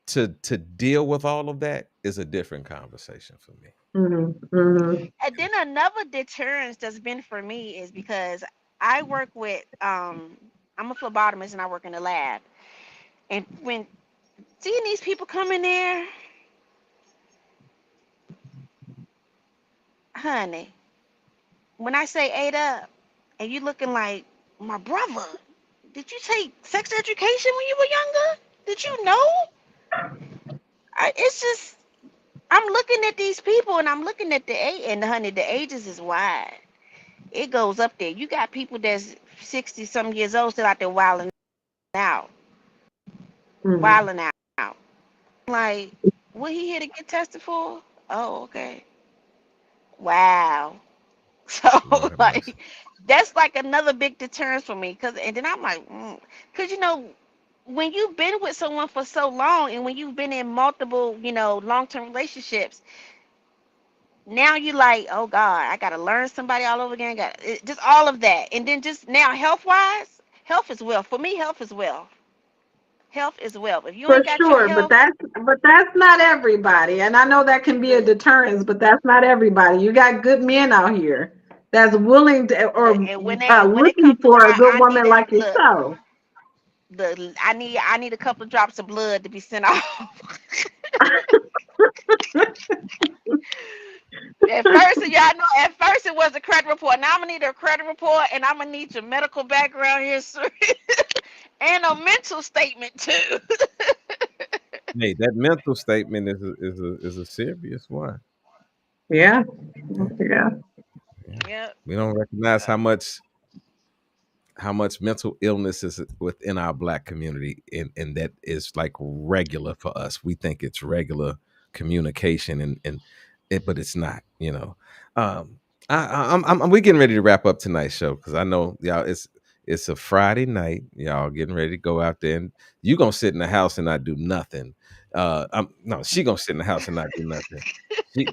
[SPEAKER 1] to deal with all of that is a different conversation for me.
[SPEAKER 2] And then another deterrence that's been for me is because I work with I'm a phlebotomist and I work in the lab. And when seeing these people come in there, honey, when I say ate up and you looking like my brother, did you take sex education when you were younger? Did you know? It's just I'm looking at these people and I'm looking at the age and honey, the ages is wide. It goes up there. You got people that's 60 some years old still out there out,
[SPEAKER 3] mm,
[SPEAKER 2] wilding out. Like, what he here to get tested for? Oh, okay. Wow. So
[SPEAKER 1] Lord have mercy.
[SPEAKER 2] like that's like another big deterrence for me. And then I'm like, cause when you've been with someone for so long and when you've been in multiple, long term relationships, now you like, oh God, I gotta learn somebody all over again. Just all of that, and then just now health wise, health is wealth. For me, health is wealth. Health is wealth. If you
[SPEAKER 3] for
[SPEAKER 2] ain't got your
[SPEAKER 3] sure, but
[SPEAKER 2] health,
[SPEAKER 3] that's not everybody. And I know that can be a
[SPEAKER 2] look,
[SPEAKER 3] deterrence, but that's not everybody. You got good men out here that's willing to or
[SPEAKER 2] and when it
[SPEAKER 3] looking
[SPEAKER 2] comes to
[SPEAKER 3] for a
[SPEAKER 2] why
[SPEAKER 3] good
[SPEAKER 2] I need
[SPEAKER 3] woman
[SPEAKER 2] it,
[SPEAKER 3] like
[SPEAKER 2] look,
[SPEAKER 3] yourself.
[SPEAKER 2] I need a couple of drops of blood to be sent off. At first it was a credit report. Now I'm gonna need a credit report, and I'm gonna need your medical background history and a mental statement too.
[SPEAKER 1] Hey, that mental statement is a serious one.
[SPEAKER 3] Yeah,
[SPEAKER 1] Yeah,
[SPEAKER 3] yeah.
[SPEAKER 1] yeah.
[SPEAKER 2] Yep.
[SPEAKER 1] We don't recognize how much mental illness is within our black community, and that is like regular for us. We think it's regular communication, but it's not. Um, we getting ready to wrap up tonight's show because I know y'all. It's a Friday night. Y'all getting ready to go out there, and you gonna sit in the house and not do nothing. No, she gonna sit in the house and not do nothing.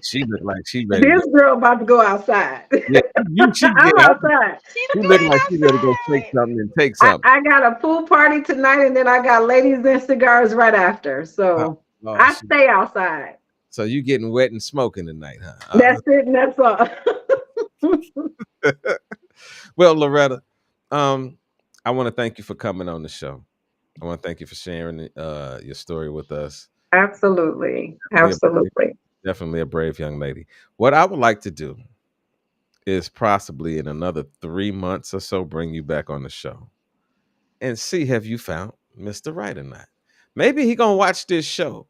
[SPEAKER 1] She look like she ready to.
[SPEAKER 3] This girl about to go outside.
[SPEAKER 1] Yeah, she
[SPEAKER 3] I'm
[SPEAKER 1] yeah,
[SPEAKER 3] outside.
[SPEAKER 2] She
[SPEAKER 1] she looking
[SPEAKER 2] going
[SPEAKER 1] like she ready to go shake
[SPEAKER 2] outside.
[SPEAKER 1] something and take
[SPEAKER 3] I,
[SPEAKER 1] something.
[SPEAKER 3] I got a pool party tonight, and then I got ladies and cigars right after.
[SPEAKER 1] Oh,
[SPEAKER 3] So
[SPEAKER 1] oh,
[SPEAKER 3] I stay outside.
[SPEAKER 1] so you getting wet and smoking tonight, huh?
[SPEAKER 3] That's it, and that's all.
[SPEAKER 1] Well, Loretta, um, I want to thank you for coming on the show. I want to thank you for sharing your story with us.
[SPEAKER 3] Absolutely,
[SPEAKER 1] Definitely a brave,
[SPEAKER 3] absolutely.
[SPEAKER 1] definitely a brave young lady. What I would like to do is possibly in another 3 months or so bring you back on the show and see have you found Mr. Right or not. Maybe he gonna watch this show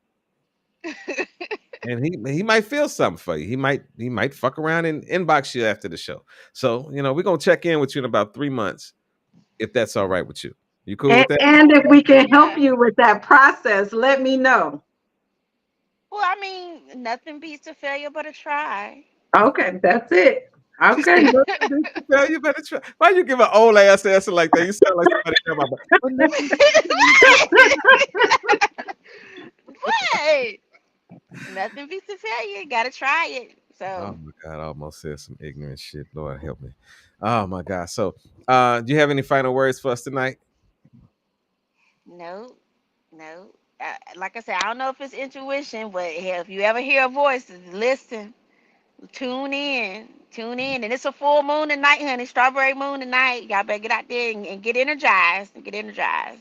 [SPEAKER 1] and he might feel something for you. He might fuck around and inbox you after the show. So we're gonna check in with you in about 3 months if that's all right with you. You cool
[SPEAKER 3] And,
[SPEAKER 1] with that?
[SPEAKER 3] and if we can help
[SPEAKER 2] Yeah.
[SPEAKER 3] you with that process, let me know.
[SPEAKER 2] Well, I mean, nothing beats a failure but a try.
[SPEAKER 3] Okay, that's it.
[SPEAKER 1] She said,
[SPEAKER 3] Okay.
[SPEAKER 1] "Nothing beats the failure, you better try." Why you give an old ass answer like that? You sound like somebody. But nothing beats the failure, you better try.
[SPEAKER 2] What? Nothing beats a failure. Gotta try it.
[SPEAKER 1] Oh
[SPEAKER 2] So
[SPEAKER 1] my God, I almost said some ignorant shit. Lord help me. Oh my God. So, do you have any final words for us tonight?
[SPEAKER 2] no, no. Like I said, I don't know if it's intuition, but hell, if you ever hear a voice, listen, tune in, and it's a full moon tonight, honey. Strawberry moon tonight. Y'all better get out there and get energized and get energized.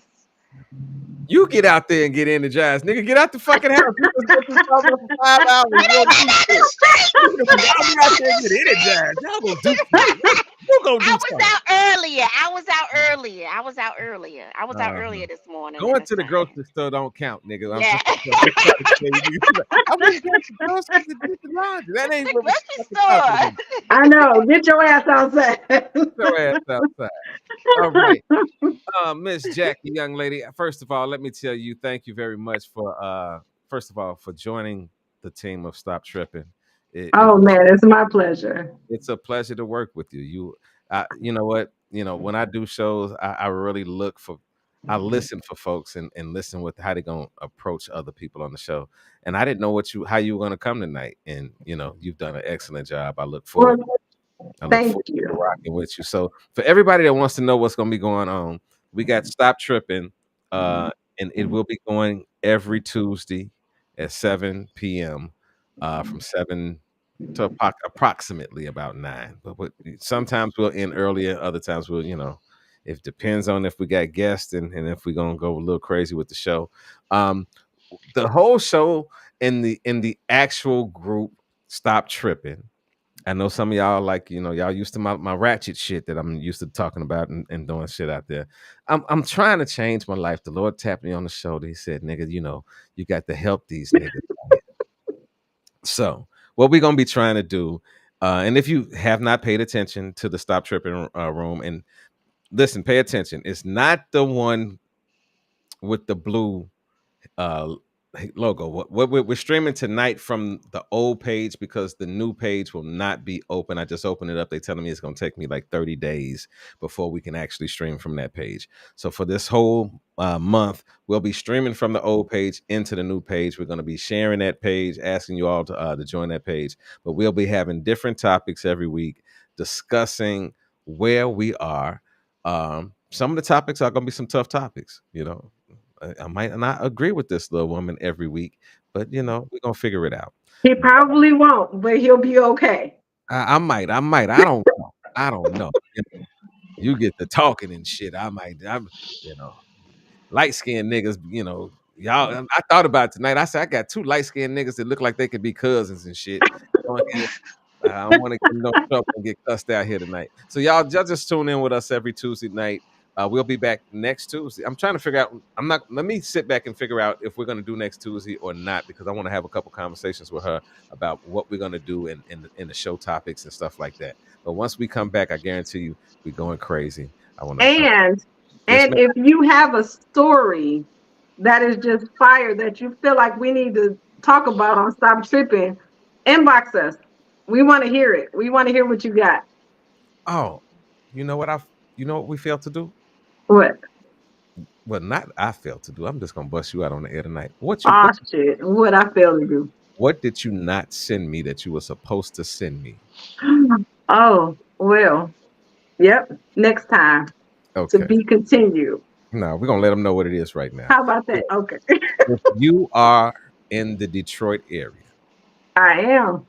[SPEAKER 1] You get out there and get energized, nigga. Get out the fucking house. You just been through Starbucks for 5 hours.
[SPEAKER 2] It
[SPEAKER 1] You
[SPEAKER 2] ain't
[SPEAKER 1] don't
[SPEAKER 2] that
[SPEAKER 1] do
[SPEAKER 2] down the
[SPEAKER 1] shit.
[SPEAKER 2] street.
[SPEAKER 1] Nigga, y'all get out there and get energized. Y'all gonna do something. You gonna do
[SPEAKER 2] I was
[SPEAKER 1] something.
[SPEAKER 2] out earlier. I was out
[SPEAKER 1] Uh-huh.
[SPEAKER 2] earlier this morning in
[SPEAKER 1] Going
[SPEAKER 2] the
[SPEAKER 1] to the
[SPEAKER 2] sun.
[SPEAKER 1] grocery store don't count, nigga. I'm
[SPEAKER 2] Yeah.
[SPEAKER 1] just trying to tell you. I went to the groceries and did the laundry. That ain't
[SPEAKER 2] The
[SPEAKER 1] what we
[SPEAKER 2] grocery
[SPEAKER 1] fucking talking about.
[SPEAKER 2] store.
[SPEAKER 3] I know. Get your ass outside.
[SPEAKER 1] Your ass outside. All right. Miss Jackie, young lady. First of all, let me tell you, thank you very much for first of all for joining the team of Stop Tripping. It
[SPEAKER 3] Oh man, it's my pleasure.
[SPEAKER 1] it's a pleasure to work with you. You know what? You know, when I do shows, I really look for, I listen for folks and listen with how they gonna approach other people on the show. And I didn't know how you were gonna come tonight. And you know, you've done an excellent job.
[SPEAKER 3] Well,
[SPEAKER 1] I look
[SPEAKER 3] thank
[SPEAKER 1] forward to
[SPEAKER 3] you.
[SPEAKER 1] rocking with you. So for everybody that wants to know what's gonna be going on, we got Stop Tripping, and it will be going every Tuesday at 7 p.m. From 7 to approximately about 9. But sometimes we'll end earlier, other times we'll, it depends on if we got guests and if we're gonna go a little crazy with the show. Um, the whole show in the actual group Stop Tripping. I know some of y'all like, y'all used to my ratchet shit that I'm used to talking about and doing shit out there. I'm trying to change my life. The Lord tapped me on the shoulder. He said, nigga, you got to help these niggas. So what we're gonna be trying to do, and if you have not paid attention to the Stop Tripping room, and listen, pay attention. It's not the one with the blue uh logo. What we're streaming tonight from the old page because the new page will not be open. I just opened it up. They telling me it's going to take me like 30 days before we can actually stream from that page. So for this whole month, we'll be streaming from the old page into the new page. We're going to be sharing that page, asking you all to join that page. But we'll be having different topics every week, discussing where we are. Some of the topics are going to be some tough topics, I might not agree with this little woman every week, but we're gonna figure it out.
[SPEAKER 3] He probably won't, but he'll be okay.
[SPEAKER 1] I might. I don't know. I don't know. You get the talking and shit. Light skinned niggas. Y'all. I thought about it tonight. I said I got two light skinned niggas that look like they could be cousins and shit. I don't want to get in no trouble and get cussed out here tonight. So y'all just tune in with us every Tuesday night. We'll be back next Tuesday. I'm trying to figure out. Let me sit back and figure out if we're going to do next Tuesday or not, because I want to have a couple conversations with her about what we're going to do in the show topics and stuff like that. But once we come back, I guarantee you we're going crazy. I want to.
[SPEAKER 3] And
[SPEAKER 1] Yes,
[SPEAKER 3] and if you have a story that is just fire that you feel like we need to talk about on Stop Tripping, inbox us. We want to hear it. We want to hear what you got.
[SPEAKER 1] oh, you know what we failed to do?
[SPEAKER 3] What?
[SPEAKER 1] Well, not I failed to do. I'm just gonna bust you out on the air tonight.
[SPEAKER 3] Oh shit. What I failed to do.
[SPEAKER 1] What did you not send me that you were supposed to send me?
[SPEAKER 3] Oh, well. Yep. Next time.
[SPEAKER 1] Okay.
[SPEAKER 3] To be continued.
[SPEAKER 1] No, we're gonna let them know what it is right now.
[SPEAKER 3] How about that? Okay.
[SPEAKER 1] If you are in the Detroit area
[SPEAKER 3] I am.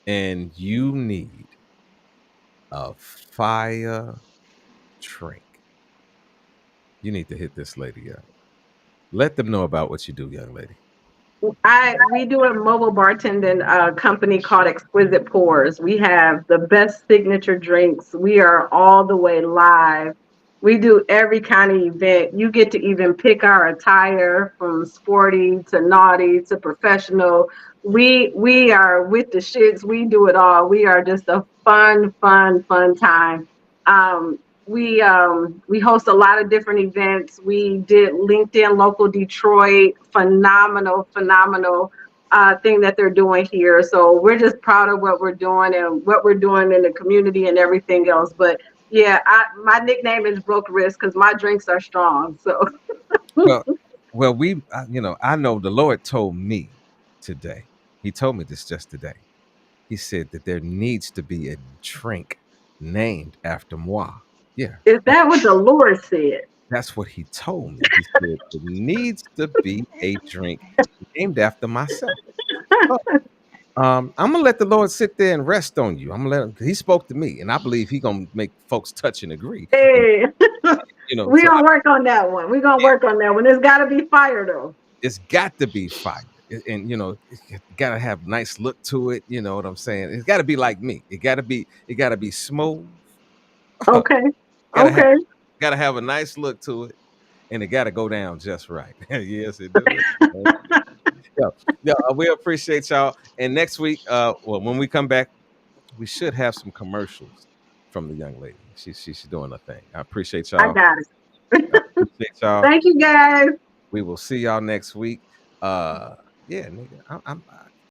[SPEAKER 1] and you need a fire drink, you need to hit this lady up. Let them know about what you do, young lady.
[SPEAKER 3] We do a mobile bartending company called Exquisite Pours. We have the best signature drinks. We are all the way live. We do every kind of event. You get to even pick our attire from sporty to naughty to professional. We are with the shits. We do it all. We are just a fun time. We host a lot of different events. We did LinkedIn Local Detroit, phenomenal thing that they're doing here. So we're just proud of what we're doing and what we're doing in the community and everything else. But yeah, my nickname is Broke Wrist because my drinks are strong. So
[SPEAKER 1] Well, Well, I know the Lord told me today. He told me this just today. He said that there needs to be a drink named after moi. Yeah,
[SPEAKER 3] Is that what the Lord said?
[SPEAKER 1] that's what he told me. He said it needs to be a drink named after myself. So, I'm gonna let the Lord sit there and rest on you. I'm gonna let him. He spoke to me, and I believe he gonna make folks touch and agree. And
[SPEAKER 3] Hey, we
[SPEAKER 1] so
[SPEAKER 3] gonna work on that one. We gonna work on that one. It's gotta be fire though.
[SPEAKER 1] it's got to be fire. And it's gotta have nice look to it. You know what I'm saying? It's gotta be like me. It gotta be smooth.
[SPEAKER 3] Okay.
[SPEAKER 1] gotta have
[SPEAKER 3] Okay.
[SPEAKER 1] gotta have a nice look to it, and it gotta go down just right. Yes, it do. Yeah, we appreciate y'all. And next week, when we come back, we should have some commercials from the young lady. She's doing a thing. I appreciate
[SPEAKER 3] I
[SPEAKER 1] y'all.
[SPEAKER 3] got it.
[SPEAKER 1] I appreciate y'all.
[SPEAKER 3] Thank you guys.
[SPEAKER 1] We will see y'all next week. Yeah, nigga,